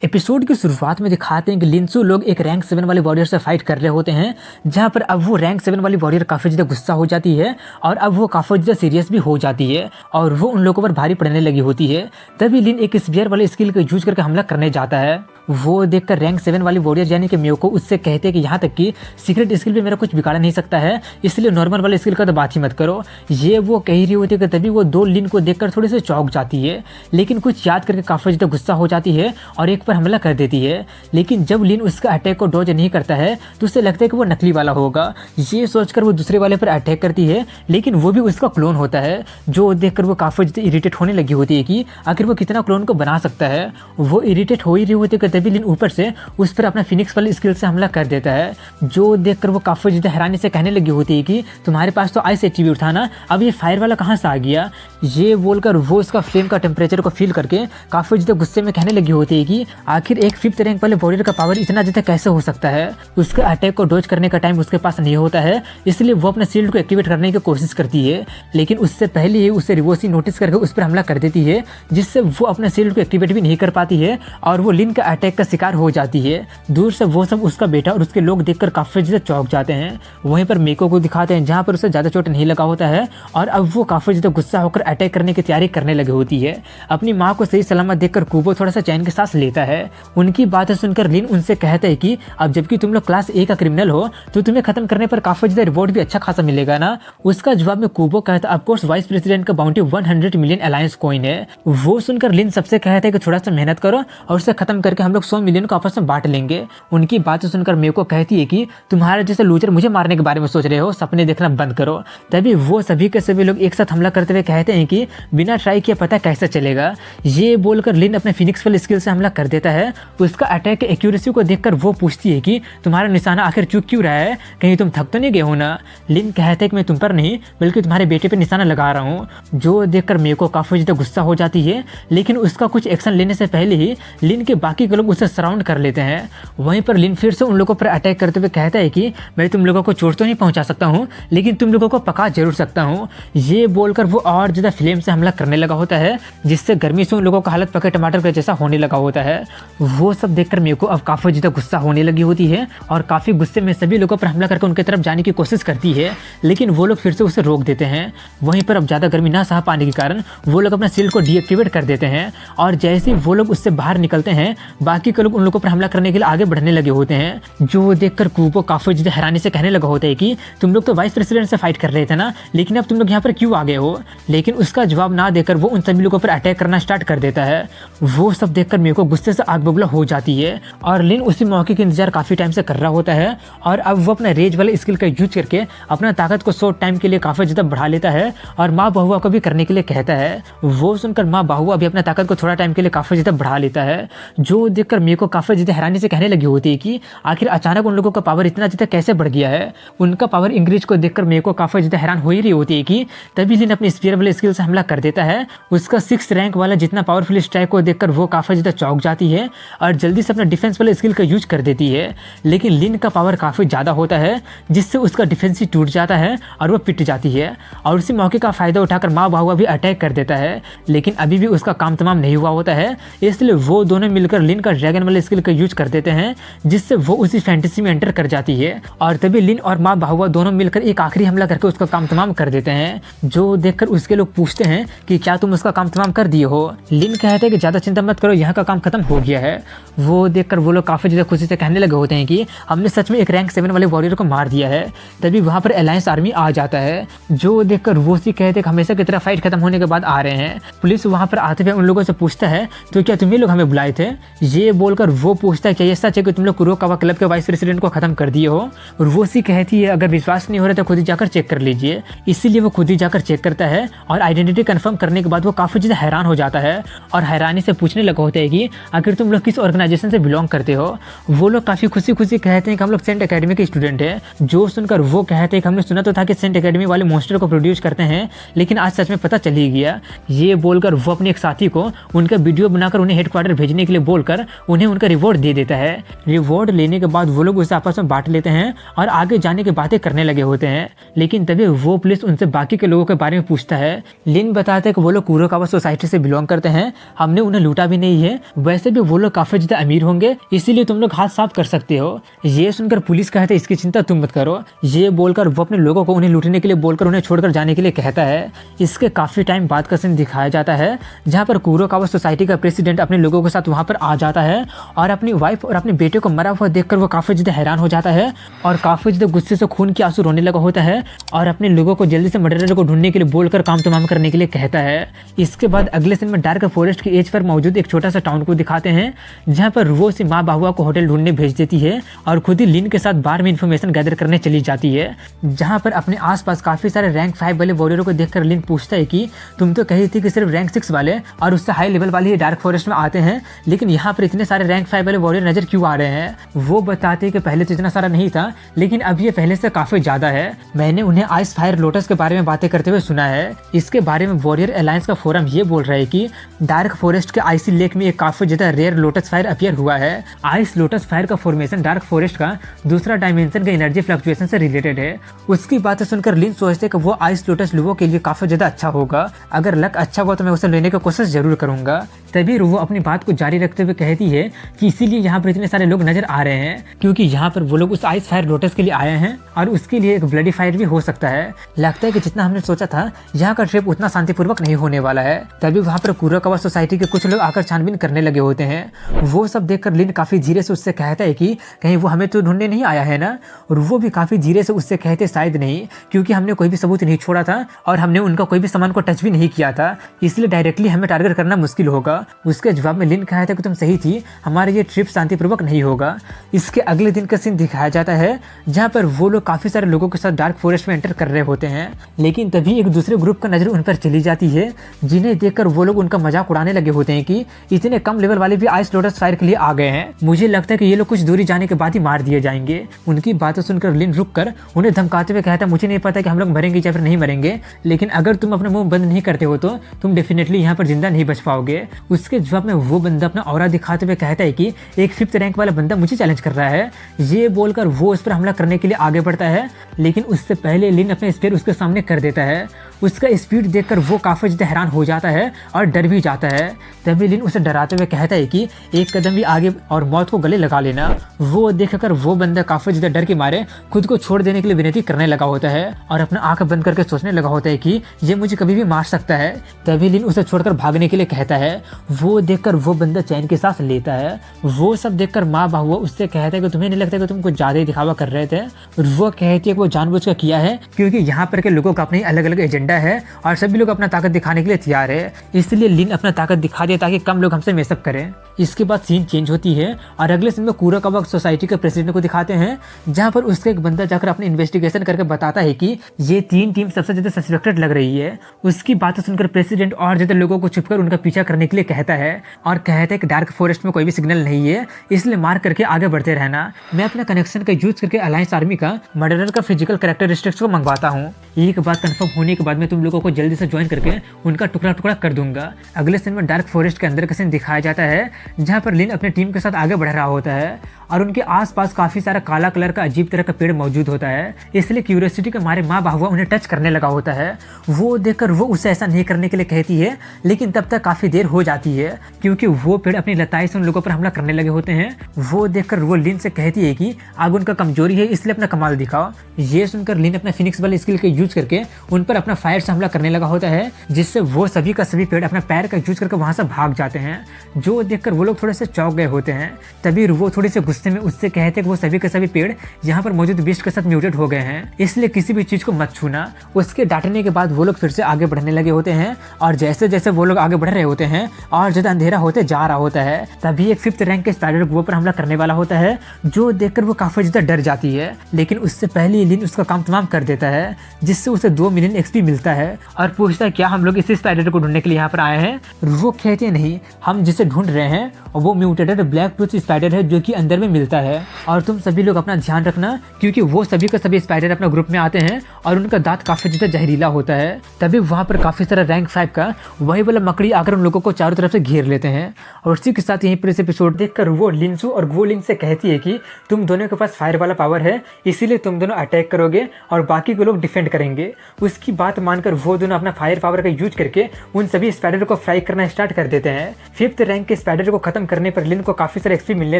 Episode की शुरुआत में दिखाते हैं कि लिंसू लोग एक रैंक 7 वाले वॉरियर से फाइट कर रहे होते हैं, जहां पर अब वो रैंक 7 वाली वॉरियर काफ़ी ज़्यादा गुस्सा हो जाती है और अब वो काफ़ी ज़्यादा सीरियस भी हो जाती है और वो उन लोगों पर भारी पड़ने लगी होती है। तभी लिन एक स्पीयर वाले स्किल का यूज करके हमला करने जाता है। वो देखकर रैंक 7 वाली वॉरियर यानी कि मियोको उससे कहते हैं कि यहाँ तक कि सीक्रेट स्किल भी मेरा कुछ बिगाड़ नहीं सकता है, इसलिए नॉर्मल वाले स्किल का तो बात ही मत करो। ये वो कह रही होती है कि तभी वो दो लिन को देखकर थोड़ी सी चौंक जाती है, लेकिन कुछ याद करके काफ़ी ज़्यादा गुस्सा हो जाती है और एक पर हमला कर देती है। लेकिन जब लिन उसका अटैक को डॉज नहीं करता है तो उसे लगता है कि वो नकली वाला होगा। ये सोचकर वो दूसरे वाले पर अटैक करती है, लेकिन वो भी उसका क्लोन होता है। जो देखकर वो काफ़ी ज़्यादा इरिटेट होने लगी होती है कि आखिर वो कितना क्लोन को बना सकता है। वो इरिटेट हो ही रही होती है कि तभी लिन ऊपर से उस पर अपना फिनिक्स वाली स्किल से हमला कर देता है। जो देखकर वो काफ़ी ज़्यादा हैरानी से कहने लगी होती है कि तुम्हारे पास तो आइस एट्रीब्यूट था ना, अब ये फायर वाला कहाँ से आ गया। ये बोलकर वो उसका फ्लेम का टेम्परेचर को फील करके काफ़ी ज़्यादा गुस्से में कहने लगी होती है कि आखिर एक 5th रैंक वाले वॉरियर का पावर इतना ज़्यादा कैसे हो सकता है। उसके अटैक को डॉज करने का टाइम उसके पास नहीं होता है, इसलिए वो अपने शील्ड को एक्टिवेट करने की कोशिश करती है, लेकिन उससे पहले ही उसे रिवोसी नोटिस करके उस पर हमला कर देती है, जिससे वो अपने शील्ड को एक्टिवेट भी नहीं कर पाती है और वो लिन का अटैक का शिकार हो जाती है। दूर से वो सब उसका बेटा और उसके लोग देखकर काफ़ी ज़्यादा चौंक जाते हैं। वहीं पर मेको को दिखाते हैं जहाँ पर उसे ज़्यादा चोट नहीं लगा होता है और अब वो काफ़ी ज़्यादा गुस्सा होकर अटैक करने की तैयारी करने लगी होती है। अपनी माँ को सही सलामत देखकर कुबो थोड़ा सा चैन के सांस लेता है। उनकी बातें सुनकर लिन उनसे कहता है कि अब जबकि तुम लोग क्लास A का क्रिमिनल हो तो तुम्हें खत्म करने पर काफ़ी ज़्यादा रिवॉर्ड भी अच्छा खासा मिलेगा ना। उसका जवाब में कुबो कहता है ऑफकोर्स वाइस प्रेसिडेंट का बाउंटी 100 मिलियन अलायंस कॉइन है। वो सुनकर लिन सबसे कहता है कि थोड़ा सा मेहनत करो और उसे खत्म करके हम लोग 100 मिलियन को आपस में बांट लेंगे। उनकी बातें सुनकर मेको कहती है कि तुम्हारे जैसे लूजर मुझे मारने के बारे में सोच रहे हो, सपने देखना बंद करो। तभी वो सभी के सभी लोग एक साथ हमला करते हुए कहते हैं कि बिना ट्राई किए पता कैसे चलेगा। ये बोलकर लिन अपने फिनिक्स वाले स्किल से हमला कर देता है। उसका अटैक की एक्यूरेसी को देखकर वो पूछती है कि तुम्हारा निशाना आखिर चूक क्यों रहा है, कहीं तुम थक तो नहीं गए हो ना। लिन कहता है कि मैं तुम पर नहीं बल्कि तुम्हारे बेटे पे निशाना लगा रहा हूँ। जो देखकर मेको काफ़ी ज़्यादा गुस्सा हो जाती है, लेकिन उसका कुछ एक्शन लेने से पहले ही लिन के बाकी के लोग उसे सराउंड कर लेते हैं। वहीं पर लिन फिर से उन लोगों पर अटैक करते हुए कहता है कि मैं तुम लोगों को चोट तो नहीं पहुंचा सकता हूं, लेकिन तुम लोगों को पका जरूर सकता हूं। ये बोलकर वो और ज़्यादा फ्लेम से हमला करने लगा होता है, जिससे गर्मी से उन लोगों का हालत पके टमाटर के जैसा होने लगा होता है। वो सब देखकर मेरे को अब काफ़ी ज़्यादा गुस्सा होने लगी होती है और काफ़ी गुस्से में सभी लोगों पर हमला करके उनकी तरफ जाने की कोशिश करती है, लेकिन वो लोग फिर से उसे रोक देते हैं। वहीं पर अब ज़्यादा गर्मी ना सह पाने के कारण वो लोग अपना शील्ड को डीएक्टिवेट कर देते हैं और जैसे ही वो लोग उससे बाहर निकलते हैं, बाकी के लोग उन लोगों पर हमला करने के लिए आगे बढ़ने लगे होते हैं। जो देखकर कुबो काफ़ी ज़्यादा हैरानी से कहने लगा होता है कि तुम लोग तो वाइस प्रेसिडेंट से फाइट कर रहे थे ना, लेकिन अब तुम लोग यहाँ पर क्यों आ गए हो। लेकिन उसका जवाब ना देकर वो उन सभी लोगों पर अटैक करना स्टार्ट कर देता है। वो सब देखकर मेरे को गुस्से से आग बबूला हो जाती है और लिन उसी मौके का इंतजार काफ़ी टाइम से कर रहा होता है और अब वो अपना रेज वाले स्किल का यूज करके अपना ताकत को शॉर्ट टाइम के लिए काफ़ी ज़्यादा बढ़ा लेता है और माँ बहुआ को भी करने के लिए कहता है। वो सुनकर माँ बहुआ भी अपना ताकत को थोड़ा टाइम के लिए काफ़ी ज़्यादा बढ़ा लेता है। जो देखकर मेरे को काफ़ी ज़्यादा हैरानी से कहने लगी होती है कि आखिर अचानक उन लोगों का पावर इतना ज़्यादा कैसे बढ़ गया है। उनका पावर इंक्रीज को देखकर मेरे को काफ़ी ज़्यादा हैरान हो ही रही होती है कि तभी लिन अपनी स्पीयर वाले स्किल से हमला कर देता है। उसका 6th रैंक वाला जितना पावरफुल स्ट्राइक को देखकर वो काफ़ी ज़्यादा चौंक जाती है और जल्दी से अपना डिफेंस वाले स्किल का यूज कर देती है, लेकिन लिन का पावर काफ़ी ज़्यादा होता है, जिससे उसका डिफेंस ही टूट जाता है और वो पिट जाती है। और उसी मौके का फ़ायदा उठाकर माँ बहुआ भी अटैक कर देता है, लेकिन अभी भी उसका काम तमाम नहीं हुआ होता है, इसलिए वो दोनों मिलकर लिन का ड्रैगन वाले स्किल का यूज कर देते हैं, जिससे वो उसी फैंटेसी में एंटर कर जाती है। और तभी लिन और माँ बहुआ दोनों मिलकर एक आखिरी हमला करके उसका काम तमाम कर देते हैं। जो देखकर उसके लोग पूछते हैं कि क्या तुम उसका काम तमाम कर दिए हो। लिन कहते हैं कि ज़्यादा चिंता मत करो, यहाँ का काम खत्म हो गया है। वो देखकर वो लोग काफ़ी ज़्यादा खुशी से कहने लगे होते हैं कि हमने सच में एक रैंक 7 वाले वॉरियर को मार दिया है। तभी वहाँ पर अलायंस आर्मी आ जाता है। जो देखकर वो सी कहते हैं कि हमेशा की तरह फाइट खत्म होने के बाद आ रहे हैं। पुलिस वहाँ पर आते हुए उन लोगों से पूछता है तो क्या तुम्हें लोग हमें बुलाए थे। ये बोलकर वो पूछता है क्या ये सच है कि तुम लोग कुरोकावा क्लब के वाइस प्रेसिडेंट को खत्म कर दिए हो। और वो सी कहती है अगर विश्वास नहीं हो रहा तो खुद ही जाकर चेक कर लीजिए। इसीलिए वो खुद ही जाकर चेक करता है और आइडेंटिटी कंफर्म करने के बाद वो काफ़ी ज़्यादा हैरान हो जाता है और हैरानी से पूछने लगा होता है कि आखिर तुम लोग किस ऑर्गेनाइजेशन से बिलोंग करते हो। वो लोग काफ़ी खुशी खुशी कहते हैं कि हम लोग सेंट एकेडमी के स्टूडेंट हैं। जो सुनकर वो कहते हैं कि हमने सुना तो था कि सेंट एकेडमी वाले मॉन्स्टर को प्रोड्यूस करते हैं, लेकिन आज सच में पता चल ही गया। ये बोलकर वो अपने एक साथी को उनका वीडियो बनाकर उन्हें हेडक्वार्टर भेजने के लिए बोलकर उन्हें उनका रिवॉर्ड दे देता है। रिवॉर्ड लेने के बाद वो लोग उसे आपस में बांट लेते हैं और आगे जाने की बातें करने लगे होते हैं। लेकिन तभी वो पुलिस उनसे बाकी के लोगों के बारे में पूछता है। लिन बताते हैं कि वो लोग कुरोकावा सोसाइटी से बिलोंग करते हैं, हमने उन्हें लूटा भी नहीं है, वैसे भी वो लोग काफी ज्यादा अमीर होंगे, इसीलिए तुम लोग हाथ साफ कर सकते हो। ये सुनकर पुलिस कहते हैं इसकी चिंता तुम मत करो। ये बोलकर वो अपने लोगों को उन्हें लूटने के लिए बोलकर उन्हें छोड़कर जाने के लिए कहता है। इसके काफी टाइम बाद का सीन दिखाया जाता है जहाँ पर कुरोकावा सोसाइटी का प्रेसिडेंट अपने लोगों के साथ वहाँ पर आ जाता है और अपनी वाइफ और अपने बेटे को मरा हुआ देखकर वो काफी ज्यादा हैरान हो जाता है और काफी ज्यादा गुस्से से खून के आंसू रोने लगा होता है और अपने लोगों को जल्दी से मर्डरर को ढूंढने के लिए बोलकर काम तमाम करने के लिए कहता है। इसके बाद अगले सीन में डार्क फॉरेस्ट की एज पर मौजूद एक छोटा सा टाउन को दिखाते हैं जहाँ पर वो से माँ बाहुआ को होटल ढूंढने भेज देती है और खुद ही लिन के साथ बार में इन्फॉर्मेशन गैदर करने चली जाती है। जहाँ पर अपने आसपास काफी सारे रैंक 5 वाले वॉरियरों को देखकर लिन पूछता है कि तुम तो कही थी कि सिर्फ रैंक 6 वाले और उससे हाई लेवल वाले ही डार्क फॉरेस्ट में आते हैं, लेकिन यहाँ पर इतने सारे रैंक 5 वाले वॉरियर नजर क्यों आ रहे हैं? वो बताते हैं कि पहले तो इतना सारा नहीं था, लेकिन अब ये पहले से काफी ज्यादा है। मैंने उन्हें आइस फायर लोटस के बारे में बातें करते हुए सुना है। इसके बारे में वॉरियर अलायंस का फोरम ये बोल रहा है कि डार्क फॉरेस्ट के आइसी लेक में एक काफी ज्यादा रेयर लोटस फायर अपीयर हुआ है। आइस लोटस फायर का फॉर्मेशन डार्क फॉरेस्ट का दूसरा डायमेंशन का एनर्जी फ्लक्चुएशन से रिलेटेड है। उसकी बातें सुनकर लिन सोचते कि वो आइस लोटस लोगों के लिए काफी ज्यादा अच्छा होगा, अगर लक अच्छा हुआ तो मैं उसे लेने की कोशिश जरूर करूंगा। तभी वो अपनी बात को जारी रखते हुए कहती है कि इसीलिए यहाँ पर इतने सारे लोग नजर आ रहे हैं क्योंकि यहाँ पर वो लोग उस आइस फायर लोटस के लिए आए हैं और उसके लिए एक ब्लडी फायर भी हो सकता है। लगता है कि जितना हमने सोचा था यहाँ का ट्रिप उतना शांतिपूर्वक नहीं होने वाला है। तभी वहाँ पर कुरोकावा सोसाइटी के कुछ लोग आकर छानबीन करने लगे होते हैं। वो सब देखकर लिन काफी धीरे से उससे कहता है कि कहीं वो हमें तो ढूंढने नहीं आया है ना? और वो भी काफी धीरे से उससे कहते शायद नहीं, क्योंकि हमने कोई भी सबूत नहीं छोड़ा था और हमने उनका कोई भी सामान को टच भी नहीं किया था, इसलिए डायरेक्टली हमें टारगेट करना मुश्किल होगा। उसके जवाब में लिन कहा था कि तुम सही थी, हमारा ये ट्रिप शांतिपूर्वक नहीं होगा। इसके अगले दिन का सीन दिखाया जाता है जहाँ पर वो लोग काफी सारे लोगों के साथ डार्क फॉरेस्ट में एंटर कर रहे होते हैं, लेकिन तभी एक दूसरे ग्रुप का नजर उन पर चली जाती है जिन्हें देखकर वो लोग उनका मजाक उड़ाने लगे होते हैं कि इतने कम लेवल वाले भी आइस लोटस फायर के लिए आ गए हैं। मुझे लगता है कि ये लोग कुछ दूरी जाने के बाद ही मार दिए जाएंगे। उनकी बातें सुनकर लिन रुककर उन्हें धमकाते हुए कहता है मुझे नहीं पता कि हम लोग मरेंगे या फिर नहीं मरेंगे, लेकिन अगर तुम अपना मुंह बंद नहीं करते हो तो तुम डेफिनेटली यहाँ पर जिंदा नहीं बच पाओगे। उसके जवाब में वो बंदा अपना ऑरा दिखाते हुए कहता है कि एक 5th रैंक वाला बंदा मुझे चैलेंज कर रहा है। ये बोलकर वो उस पर हमला करने के लिए आगे बढ़ता है, लेकिन उससे पहले लिन अपने स्पेयर उसके सामने कर देता है। उसका स्पीड देखकर वो काफी ज्यादा हैरान हो जाता है और डर भी जाता है। तभी लिन उसे डराते हुए कहता है कि एक कदम भी आगे और मौत को गले लगा लेना। वो देखकर वो बंदा काफी ज्यादा डर के मारे खुद को छोड़ देने के लिए विनती करने लगा होता है और अपना आंख बंद करके सोचने लगा होता है कि ये मुझे कभी भी मार सकता है। तभी लिन उसे छोड़कर भागने के लिए कहता है। वो देखकर वो बंदा चैन के सांस लेता है। वो सब देखकर माँ बाहुआ उससे कहता है कि तुम्हें नहीं लगता कि तुम कुछ ज्यादा ही दिखावा कर रहे थे? वो कहती है कि वो जानबूझकर किया है क्योंकि यहाँ पर के लोगों का अपनी अलग अलग एजेंडा है और सभी लोग अपना ताकत दिखाने के लिए तैयार है, इसलिए लिन अपना ताकत दिखा दे ताकि कम लोग हमसे मेसअप करें। इसके बाद सीन चेंज होती है और अगले सीन में कुरोकावा सोसाइटी के प्रेसिडेंट को दिखाते हैं जहां पर उसका एक बंदा जाकर अपनी इन्वेस्टिगेशन करके बताता है कि ये 3 टीम सबसे ज्यादा सस्पेक्टेड लग रही है। उसकी बातें सुनकर प्रेसिडेंट और ज्यादा लोगों को छुपकर उनका पीछा करने के लिए कहता है और कहता है कि डार्क फॉरेस्ट में कोई भी सिग्नल नहीं है, इसलिए मार करके आगे बढ़ते रहना। मैं अपना कनेक्शन का यूज करके अलायंस आर्मी का मर्डरर का फिजिकल कैरेक्टरिस्टिक्स को मंगवाता हूँ। एक बात कंफर्म होने के बाद मैं तुम लोगों को जल्दी से ज्वाइन करके उनका टुकड़ा टुकड़ा कर दूंगा। अगले सीन में डार्क फॉरेस्ट के अंदर का सीन दिखाया जाता है जहाँ पर लिन अपने टीम के साथ आगे बढ़ रहा होता है और उनके आसपास काफी सारा काला कलर का अजीब तरह का पेड़ मौजूद होता है, इसलिए क्यूरियोसिटी के मारे माँ बाहुआ उन्हें टच करने लगा होता है। वो देखकर वो उसे ऐसा नहीं करने के लिए कहती है, लेकिन तब तक काफी देर हो जाती है क्योंकि वो पेड़ अपनी लताई से उन लोगों पर हमला करने लगे होते हैं। वो देखकर वो लिन से कहती है कि आग उनका कमजोरी है, इसलिए अपना कमाल दिखाओ। ये सुनकर लिन अपना फिनिक्स वाले स्किल के यूज करके उन पर अपना फायर से हमला करने लगा होता है, जिससे वो सभी का सभी पेड़ अपना पैर का यूज करके वहां से भाग जाते हैं। जो देखकर वो लोग थोड़े से चौंक गए होते हैं। तभी वो थोड़ी से गुस्से में उससे कहते हैं कि वो सभी के सभी पेड़ यहाँ पर मौजूद बीस्ट के साथ म्यूटेट हो गए हैं, इसलिए किसी भी चीज को मत छूना। उसके डांटने के बाद वो लोग फिर से आगे बढ़ने लगे होते हैं और जैसे जैसे वो लोग आगे बढ़ रहे होते हैं और ज्यादा अंधेरा होते जा रहा होता है, तभी एक 5th रैंक के स्पाइडर वो पर हमला करने वाला होता है, जो देखकर वो काफी ज्यादा डर जाती है। लेकिन उससे पहले लिन उसका काम तमाम कर देता है, जिससे उसे 2 मिलियन XP मिलता है और पूछता है क्या हम लोग इसी स्पाइडर को ढूंढने के लिए यहाँ पर आए हैं? वो कहते नहीं, हम जिसे ढूंढ रहे हैं वो म्यूटेटेड ब्लैक टूथ स्पाइडर है जो कि अंदर में में मिलता है। और तुम सभी लोग अपना ध्यान रखना, क्योंकि वो सभी का सभी स्पाइडर अपना ग्रुप में आते हैं और उनका दांत काफी ज्यादा जहरीला होता है। तभी वहाँ पर काफी सारा रैंक 5 का वही वाला मकड़ी आकर उन लोगों को चारों तरफ से घेर लेते हैं। और उसी के साथ यहीं पर इस एपिसोड देखकर वो लिंसू और गुओलिंग से कहती है कि तुम दोनों के पास फायर वाला पावर है, इसीलिए तुम दोनों अटैक करोगे और बाकी के लोग डिफेंड करेंगे। उसकी बात मानकर वो दोनों अपना फायर पावर का यूज करके उन सभी स्पाइडर को फ्राई करना स्टार्ट कर देते हैं। 5th रैंक के स्पाइडर को खत्म करने पर लिन को काफी सारा एक्सपी मिलने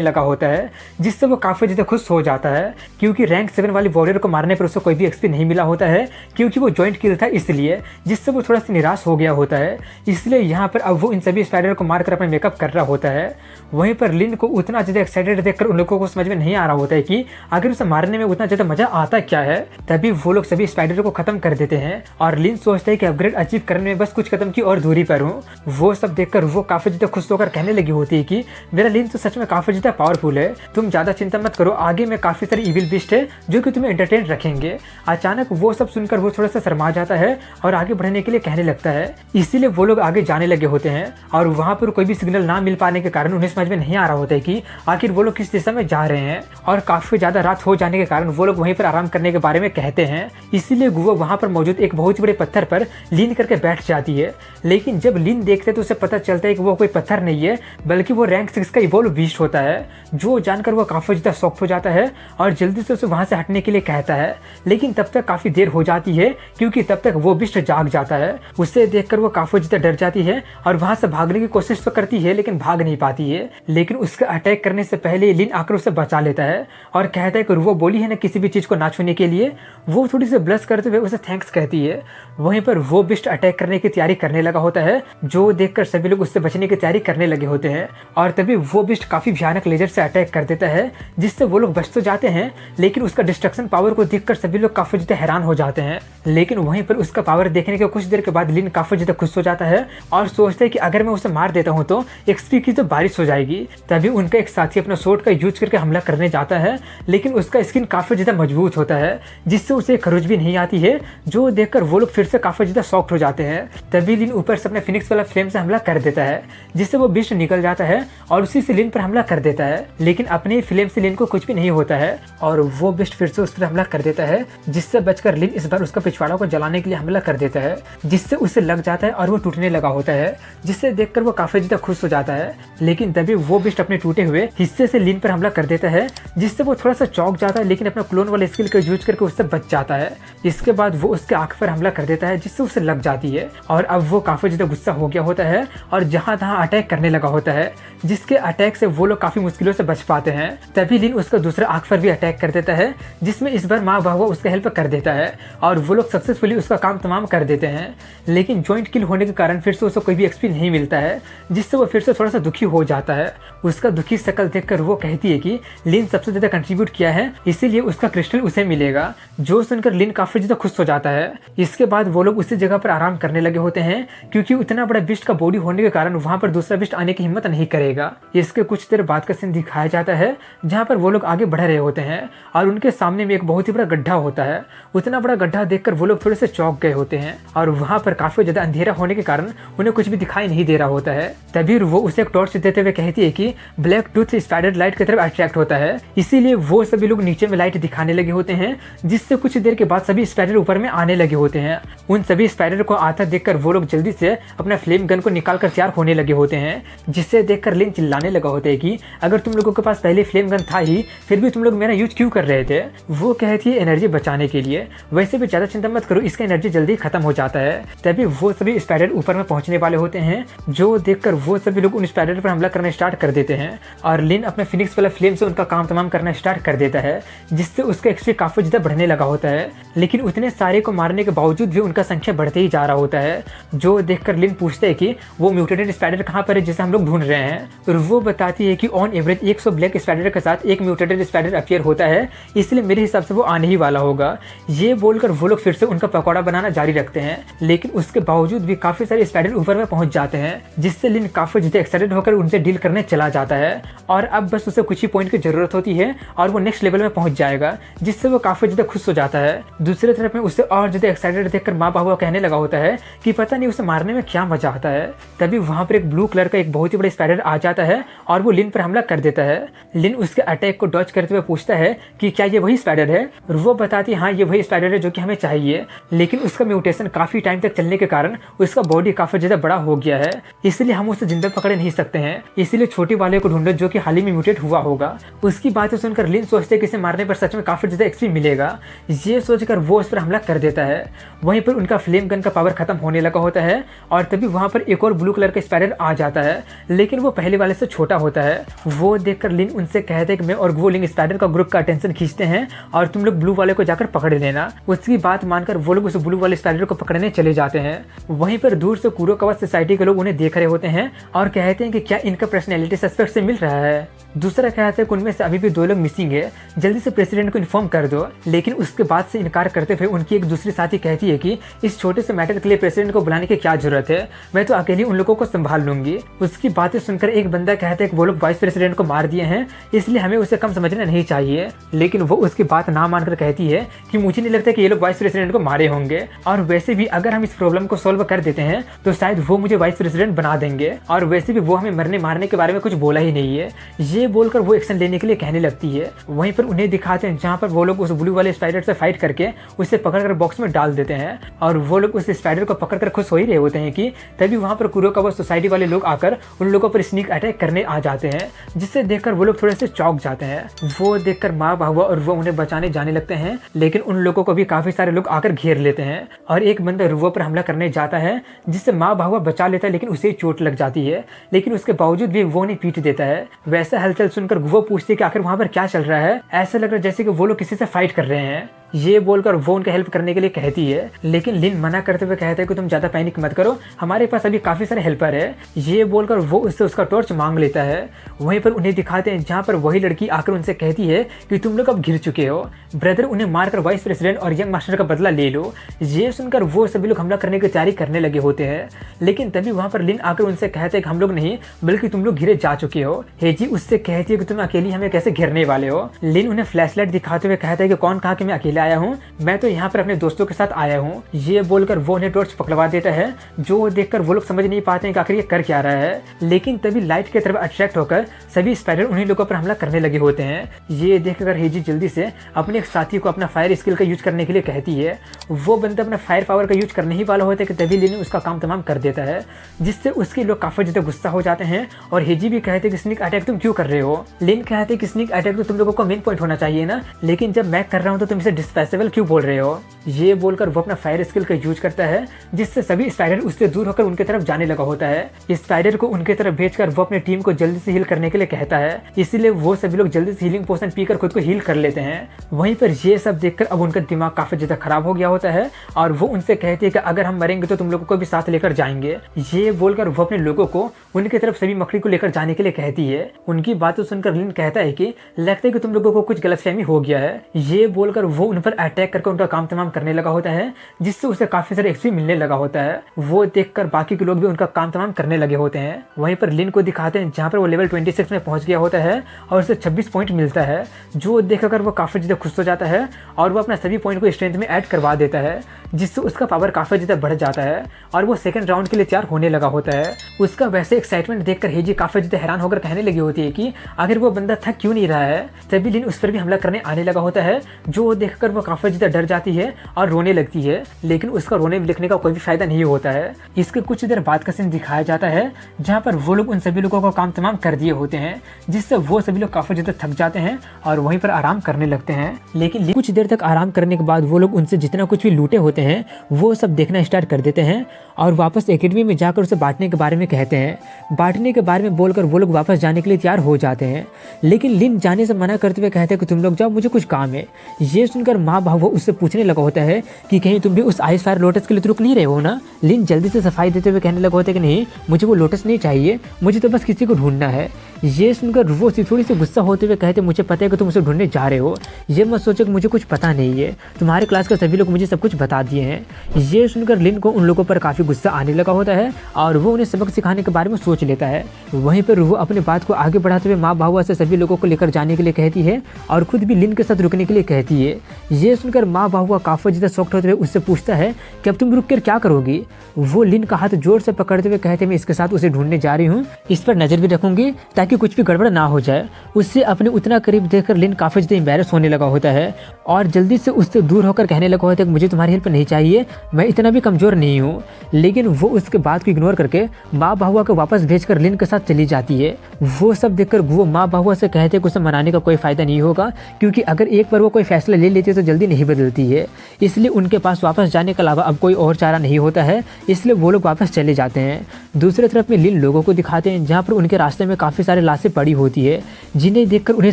लगा होता है, जिससे वो काफी ज्यादा खुश हो जाता है, क्योंकि रैंक 7 वाली वॉरियर को मारने पर उसको कोई भी एक्सपी नहीं मिला होता है, क्योंकि वो जॉइंट किल था इसलिए, जिससे वो थोड़ा सा निराश हो गया होता है। इसलिए यहाँ पर अब वो इन सभी स्पाइडर को मारकर अपना मेकअप कर रहा होता है। वहीं पर लिन को उतना ज्यादा एक्साइटेड देखकर उन लोगों को समझ में नहीं आ रहा होता है कि आखिर उसे मारने में उतना ज्यादा मजा आता क्या है। तभी वो लोग सभी स्पाइडर को खत्म कर देते हैं और लिन सोचता है कि अपग्रेड अचीव करने में बस कुछ कदम की और दूरी पर हूँ। वो सब देखकर वो काफी ज्यादा खुश होकर कहने लगी होती है कि मेरा लिन तो सच में काफी ज्यादा पावरफुल है, तुम ज्यादा चिंता मत करो, आगे में काफी सारे इविल बिस्ट है जो कि तुम्हें एंटरटेन रखेंगे। अचानक वो सब सुनकर वो थोड़ा सा शर्मा जाता है और आगे बढ़ने के लिए कहने लगता है। इसीलिए वो लोग आगे जाने लगे होते हैं और वहाँ पर कोई भी सिग्नल ना मिल पाने के कारण उन्हें समझ में नहीं आ रहा होता है कि आखिर वो लोग किस दिशा में जा रहे हैं। और काफी ज्यादा रात हो जाने के कारण वो लोग वहीं पर आराम करने के बारे में कहते हैं। इसीलिए गुओ वहाँ पर मौजूद एक बहुत ही बड़े पत्थर पर लीन करके बैठ जाती है। लेकिन जब लीन देखते तो उसे पता चलता है कि वो कोई पत्थर नहीं है, बल्कि वो रैंक 6 का इवोल्व बीस्ट होता है। जो जानकर वो काफी ज्यादा शॉक हो जाता है और जल्दी से उसे वहां से हटने के लिए कहता है। लेकिन तब तक काफी देर हो जाती है, क्योंकि तब तक वो बिस्ट जाग जाता है। उसे देखकर वो काफी ज्यादा डर जाती है और वहां से भागने की कोशिश तो करती है, लेकिन भाग नहीं पाती है। लेकिन उसका अटैक करने से पहले लिन आकर उसे बचा लेता है और कहता है कि वो बोली है ना किसी भी चीज को ना छूने के लिए। वो थोड़ी सी ब्लश करते हुए उसे थैंक्स कहती है। वहीं पर वो बिस्ट अटैक करने की तैयारी करने लगा होता है, जो देखकर सभी लोग उससे बचने की तैयारी करने लगे होते हैं। और तभी वो बिस्ट काफी भयानक लेजर से अटैक कर देता है, जिससे वो लोग बच तो जाते हैं, लेकिन उसका डिस्ट्रक्शन पावर को देखकर सभी लोग काफी ज्यादा हैरान हो जाते हैं। लेकिन वहीं पर उसका पावर देखने के कुछ देर के बाद लिन काफी ज्यादा खुश हो जाता है और सोचता है कि अगर मैं उसे मार देता हूँ तो एक्सपी की तो बारिश हो जाएगी। तभी उनका एक साथी अपना स्वॉर्ड का यूज करके हमला करने जाता है, लेकिन उसका स्किन काफी ज्यादा मजबूत होता है, जिससे उसे खरोच भी नहीं आती है, जो देखकर वो लोग फिर से काफी ज्यादा शॉक्ड हो जाते हैं। तभी लिन ऊपर से अपने फिनिक्स वाला फ्लेम से हमला कर देता है, जिससे वो बिस्ट निकल जाता है और उसी से लिन पर हमला कर देता है। लेकिन अपने फ्लेम से लिन को कुछ भी नहीं होता है और वो बिस्ट फिर से उस पर हमला कर देता है, जिससे बचकर लिन इस बार उसका पिछवाड़ा को जलाने के लिए हमला कर देता है, जिससे उसे लग जाता है और वो टूटने लगा होता है, जिससे देखकर वो काफी ज्यादा खुश हो जाता है। लेकिन तभी वो बिस्ट अपने टूटे हुए हिस्से से लिन पर हमला कर देता है, जिससे वो थोड़ा सा चौंक जाता है, लेकिन अपना क्लोन वाले स्किल का यूज करके उससे बच जाता है। इसके बाद वो उसके आंख पर हमला कर देता है, जिससे उसे लग जाती है और अब वो काफी ज्यादा गुस्सा हो गया होता है और जहां तहां अटैक करने लगा होता है, जिसके अटैक से वो लोग काफी मुश्किलों से बच पाते हैं। तभी लिन उसका दूसरा आंख पर भी अटैक कर देता है, जिसमें इस बार माँ बाबा उसका हेल्प कर देता है और वो लोग सक्सेसफुली उसका काम तमाम कर देते हैं। लेकिन जॉइंट किल होने के कारण फिर से उसे कोई भी एक्सपी नहीं मिलता है, जिससे वो फिर से थोड़ा सा दुखी हो जाता है। उसका दुखी शक्ल देखकर वो कहती है कि लिन सबसे ज्यादा कंट्रीब्यूट किया है, इसीलिए उसका क्रिस्टल उसे मिलेगा, जो सुनकर लिन काफी ज्यादा खुश हो जाता है। इसके बाद वो लोग उसी जगह पर आराम करने लगे होते हैं, क्योंकि उतना बड़ा बिस्ट का बॉडी होने के कारण वहां पर दूसरा बिस्ट आने की हिम्मत नहीं करेगा। इसके कुछ देर बाद का सीन दिखाया जाता है, जहां पर वो लोग आगे बढ़ रहे होते हैं और उनके सामने में एक बहुत ही बड़ा गड्ढा होता है। उतना बड़ा गड्ढा देखकर वो लोग थोड़े से चौंक गए होते हैं और वहां पर काफी ज्यादा अंधेरा होने के कारण उन्हें कुछ भी दिखाई नहीं दे रहा होता है। तभी वो उसे एक टॉर्च देते हुए कहती है कि ब्लैक टूथ स्पाइडर लाइट की तरफ अट्रैक्ट होता है, इसीलिए वो सभी लोग नीचे में लाइट दिखाने लगे होते हैं, जिससे कुछ देर के बाद सभी स्पाइडर ऊपर में आने लगे होते हैं। उन सभी स्पाइडर को आता देखकर वो लोग जल्दी से अपना फ्लेम गन को निकाल कर तैयार होने लगे होते हैं, जिससे देखकर लिन चिल्लाने लगा होता है कि अगर तुम लोगों के पास पहले फ्लेम गन था ही, फिर भी तुम लोग मेरा यूज क्यों कर रहे थे। वो कहती है एनर्जी बचाने के लिए, वैसे भी ज्यादा चिंता मत करो, इसका एनर्जी जल्दी खत्म हो जाता है। तभी वो सभी स्पाइडर ऊपर में पहुंचने वाले होते हैं, जो देखकर वो सभी लोग उन स्पाइडर पर हमला करना स्टार्ट कर देते हैं और लिन अपने फिनिक्स वाला फ्लेम से उनका काम तमाम करना स्टार्ट कर देता है, जिससे उसका एक्सपी काफी ज्यादा बढ़ने लगा होता है। लेकिन उतने सारे को मारने के बावजूद भी उनका संख्या बढ़ते ही जा रहा होता है, जो देखकर लिन पूछते है कि वो म्यूटेटेड स्पाइडर कहाँ पर है जिसे हम लोग ढूंढ रहे हैं। और वो बताती है कि ऑन एवरेज 100 ब्लैक स्पाइडर के साथ एक म्यूटेटेड स्पाइडर अपीयर होता है, इसलिए मेरे हिसाब से वो आने ही वाला होगा। ये बोलकर वो लोग फिर से उनका पकौड़ा बनाना जारी रखते हैं, लेकिन उसके बावजूद भी काफी सारे स्पाइडर ऊपर में पहुंच जाते हैं, जिससे लिन काफी ज्यादा एक्साइटेड होकर उनसे डील करने चला जाता है और अब बस उसे कुछ ही पॉइंट की जरूरत होती है और वो नेक्स्ट लेवल में पहुंच जाएगा, जिससे वो काफी ज्यादा खुश हो जाता है। दूसरी तरफ में उसे और ज्यादा एक्साइटेड देखकर माँ बाबा कहने लगा होता है कि पता नहीं उसे मारने में क्या मजा आता है। तभी वहां पर एक ब्लू कलर का एक बहुत ही बड़ा स्पाइडर आ जाता है और वो लिन पर हमला कर देता है। लिन उसके अटैक को डॉज करते हुए पूछता है कि क्या ये वही स्पाइडर है, और वो बताती है हाँ ये वही स्पाइडर है जो कि हमें चाहिए, लेकिन उसका म्यूटेशन काफी टाइम तक चलने के कारण उसका बॉडी काफी ज्यादा बड़ा हो गया है, इसलिए हम उसे जिंदा पकड़ नहीं सकते हैं, इसीलिए छोटे वाले को ढूंढो जो कि हाल ही में म्यूटेट हुआ होगा। उसकी बातें सुनकर लिन सोचते हैं कि इसे मारने पर सच में काफी ज्यादा एक्सपी मिलेगा। ये सोचकर वो उस पर हमला कर देता है। वहीं पर उनका फ्लेम गन का पावर खत्म होने लगा होता है और तभी वहां पर एक और ब्लू कलर का स्पाइडर आ जाता है, लेकिन वो पहले वाले से छोटा होता है। वो देखकर लिन उनसे कहते हैं कि मैं और वो लिंग स्पाइडर का ग्रुप का अटेंशन खींचते हैं और तुम लोग ब्लू वाले को जाकर पकड़ लेना। उसकी बात मानकर वो लोग उस ब्लू वाले स्पाइडर को पकड़ने चले जाते हैं। वहीं पर दूर से कुरोकावा सोसाइटी के लोग उन्हें देख रहे होते हैं और कहते हैं कि क्या इनका पर्सनैलिटी सस्पेक्ट से मिल रहा है। दूसरा कहते हैं कि उनमें से अभी भी 2 लोग मिसिंग है, जल्दी से प्रेसिडेंट को इन्फॉर्म कर दो, लेकिन उसके बाद से इनकार करते हुए उनकी एक दूसरी साथी कहती है कि इस छोटे से मैटर के लिए प्रेसिडेंट को बुलाने की क्या जरूरत है, मैं तो अकेली उन लोगों को संभाल लूंगी। उसकी बातें सुनकर एक बंदा कहता है कि वो लोग वाइस प्रेसिडेंट को मार दिए हैं, इसलिए हमें उसे कम समझना नहीं चाहिए, लेकिन वो उसकी बात ना मानकर कहती है कि मुझे नहीं लगता कि ये लोग वाइस प्रेसिडेंट को मारे होंगे, और वैसे भी अगर हम इस प्रॉब्लम को सॉल्व कर देते हैं तो शायद वो मुझे वाइस प्रेसिडेंट बना देंगे, और वैसे भी वो हमें मरने मारने के बारे में कुछ बोला ही नहीं है। ये बोलकर वो एक्शन लेने के लिए कहने लगती है। वहीं पर उन्हें दिखाते हैं जहाँ पर वो लोग उस ब्लू वाले स्पाइडर से फाइट करके उसे पकड़कर बॉक्स में डाल देते हैं, और वो लोग उस स्पाइडर को पकड़कर खुश हो ही रहे होते हैं कि तभी वहाँ पर कुरोकावा सोसाइटी वाले लोग आकर उन लोगों पर स्नीक अटैक करने आ जाते हैं, जिससे देखकर वो लोग थोड़े से चौंक जाते हैं। वो देखकर माँ बाहुआ और वो उन्हें बचाने जाने लगते हैं, लेकिन उन लोगों को भी काफी सारे लोग आकर घेर लेते हैं और एक बंदा रुवो पर हमला करने जाता है, जिससे माँ बाहुआ बचा लेता है, लेकिन उसे चोट लग जाती है, लेकिन उसके बावजूद भी वो नहीं पीट देता है। वैसा हलचल सुनकर वो पूछती है कि आखिर वहाँ पर क्या चल रहा है, ऐसा लग रहा है जैसे कि वो लोग किसी से फाइट कर रहे हैं। ये बोलकर वो उनका हेल्प करने के लिए कहती है, लेकिन लिन मना करते हुए कहता है कि तुम ज्यादा पैनिक मत करो, हमारे पास अभी काफी सारे हेल्पर है। ये बोलकर वो उससे उसका टॉर्च मांग लेता है। वहीं पर उन्हें दिखाते हैं जहाँ पर वही लड़की आकर उनसे कहती है कि तुम लोग अब घिर चुके हो, ब्रदर उन्हें मारकर वाइस प्रेसिडेंट और यंग मास्टर का बदला ले लो। ये सुनकर वो सभी लोग हमला करने की तैयारी करने लगे होते हैं, लेकिन तभी वहाँ पर लिन आकर उनसे कहते हैं कि हम लोग नहीं बल्कि तुम लोग घिरे जा चुके हो। हेजी उससे कहती है कि तुम अकेली हमें कैसे घेरने वाले हो। लिन उन्हें फ्लैशलाइट दिखाते हुए कहता है कि कौन कहा कि मैं अकेला आया हूँ, मैं तो यहाँ पर अपने दोस्तों के साथ आया हूँ। ये बोलकर वो उन्हें टॉर्च पकड़वा देता है, जो देखकर वो लोग समझ नहीं पाते हैं कि आखिर ये कर क्या रहा है, लेकिन तभी लाइट की तरफ अट्रैक्ट होकर सभी स्पाइडर उन्हीं लोगों पर हमला करने लगे होते हैं। ये देखकर हेजी जल्दी से अपने एक साथी को अपना फायर स्किल का यूज करने के लिए कहती है। वो बंदा अपना फायर पावर का यूज करने ही वाला होता है कि तभी लिन उसका काम तमाम कर देता है, जिससे उसके लोग काफी ज्यादा गुस्सा हो जाते हैं और हेजी भी कहते हैं कि स्नीक अटैक तुम क्यों कर रहे हो। लिन कहते हैं कि स्नीक अटैक तो तुम लोगों को मेन पॉइंट होना चाहिए ना, लेकिन जब मैं कर रहा हूँ तो तुम इसे डिस्पेसेबल क्यों बोल रहे हो। ये बोलकर वो अपना फायर स्किल का यूज करता है, जिससे सभी स्पाइडर उससे दूर होकर उनके तरफ जाने लगा होता है। स्पाइडर को उनके तरफ भेजकर वो अपनी टीम को जल्दी से हील करने के लिए कहता है, इसीलिए वो सभी लोग जल्दी से हीलिंग पोशन पीकर खुद को हील कर लेते हैं। वहीं पर ये सब देखकर अब उनका दिमाग काफी ज्यादा खराब हो गया होता है और वो उनसे कहती है कि अगर हम मरेंगे तो तुम लोगों को भी साथ लेकर जाएंगे। ये बोलकर वो अपने लोगों को उनकी तरफ सभी मकड़ी को लेकर जाने के लिए कहती है। उनकी बातों सुनकर लिन कहता है कि लगता है कि तुम लोगों को कुछ गलतफहमी हो गया है। ये बोलकर वो उन पर अटैक करके उनका काम तमाम करने लगा होता है, जिससे उसे काफी सारे एक्सपी मिलने लगा होता है। वो देखकर बाकी के लोग भी उनका काम तमाम करने लगे होते हैं। वहीं पर लिन को दिखाते हैं जहाँ पर वो लेवल 26 में पहुंच गया होता है और उसे 26 पॉइंट मिलता है, जो देखकर वो काफी ज्यादा खुश हो जाता है और वो अपना सभी पॉइंट को स्ट्रेंथ में ऐड करवा देता है, जिससे उसका पावर काफी ज्यादा बढ़ जाता है और वो सेकंड राउंड के लिए तैयार होने लगा होता है। उसका वैसे एक्साइटमेंट देखकर हेजी काफी ज्यादा हैरान होकर कहने लगी होती है कि आखिर वो बंदा थक क्यों नहीं रहा है। तभी लिन उस पर भी हमला करने आने लगा होता है, जो देखकर वो काफी ज्यादा डर जाती है और रोने लगती है, लेकिन उसका रोने लिखने का कोई भी फायदा नहीं होता है। इसके कुछ देर बाद का सीन दिखाया जाता है जहाँ पर वो लोग उन सभी लोगों को काम तमाम कर दिए होते हैं, जिससे वो सभी लोग काफी ज्यादा थक जाते हैं और वहीं पर आराम करने लगते हैं। लेकिन कुछ देर तक आराम करने के बाद वो लोग उनसे जितना कुछ भी लूटे होते हैं वो सब देखना स्टार्ट कर देते हैं और वापस एकेडमी में जाकर उसे बांटने के बारे में कहते हैं। बांटने के बारे में बोलकर वो लोग वापस जाने के लिए तैयार हो जाते हैं, लेकिन लिन जाने से मना करते हुए कहते हैं कि तुम लोग जाओ, मुझे कुछ काम है। ये सुनकर माँ बाबू उससे पूछने लगा होता है कि कहीं तुम भी उस आइस फायर लोटस के लिए रुक नहीं रहे हो ना। लिन जल्दी से सफाई देते हुए कहने लगा होता है कि नहीं, मुझे वो लोटस नहीं चाहिए, मुझे तो बस किसी को ढूंढना है। ये सुनकर वो थोड़ी सी गुस्सा होते हुए कहते मुझे पता है कि तुम उसे ढूंढने जा रहे हो, ये मत सोचो कि मुझे कुछ पता नहीं है, तुम्हारे क्लास के सभी लोग मुझे सब कुछ बता दिए हैं। ये सुनकर लिन को उन लोगों पर काफ़ी गुस्सा आने लगा होता है और वो उन्हें सबक सिखाने के बारे में सोच लेता है। वहीं पर वो अपनी बात को आगे बढ़ाते हुए माँ बाहुआ से सभी लोगों को लेकर जाने के लिए कहती है और खुद भी लिन के साथ रुकने के लिए कहती है। ये सुनकर माँ बाहुआ काफ़ी ज़्यादा शॉक्ड होते हुए उससे पूछता है कि अब तुम रुक कर क्या करोगी। वो लिन का हाथ जोर से पकड़ते हुए कहते मैं इसके साथ उसे ढूंढने जा रही हूँ, इस पर नज़र भी रखूंगी ताकि कुछ भी गड़बड़ ना हो जाए। उससे अपने उतना करीब देखकर लिन काफ़ी ज़्यादा एम्बैरस होने लगा होता है और जल्दी से उससे दूर होकर कहने लगा होता है कि मुझे तुम्हारी हेल्प नहीं चाहिए, मैं इतना भी कमज़ोर नहीं हूँ। लेकिन वो उसके बात को इग्नोर करके माँ बाहुआ को वापस भेजकर लिन के साथ चली जाती है। वो सब देखकर वो माँ बाहुआ से कहते कि उसे मनाने का कोई फ़ायदा नहीं होगा, क्योंकि अगर एक बार वो कोई फैसला ले लेती है तो जल्दी नहीं बदलती है। इसलिए उनके पास वापस जाने के अलावा अब कोई और चारा नहीं होता है, इसलिए वो लोग वापस चले जाते हैं। दूसरी तरफ में लिन लोगों को दिखाते हैं जहाँ पर उनके रास्ते में काफ़ी सारे लाशें पड़ी होती है, जिन्हें देखकर उन्हें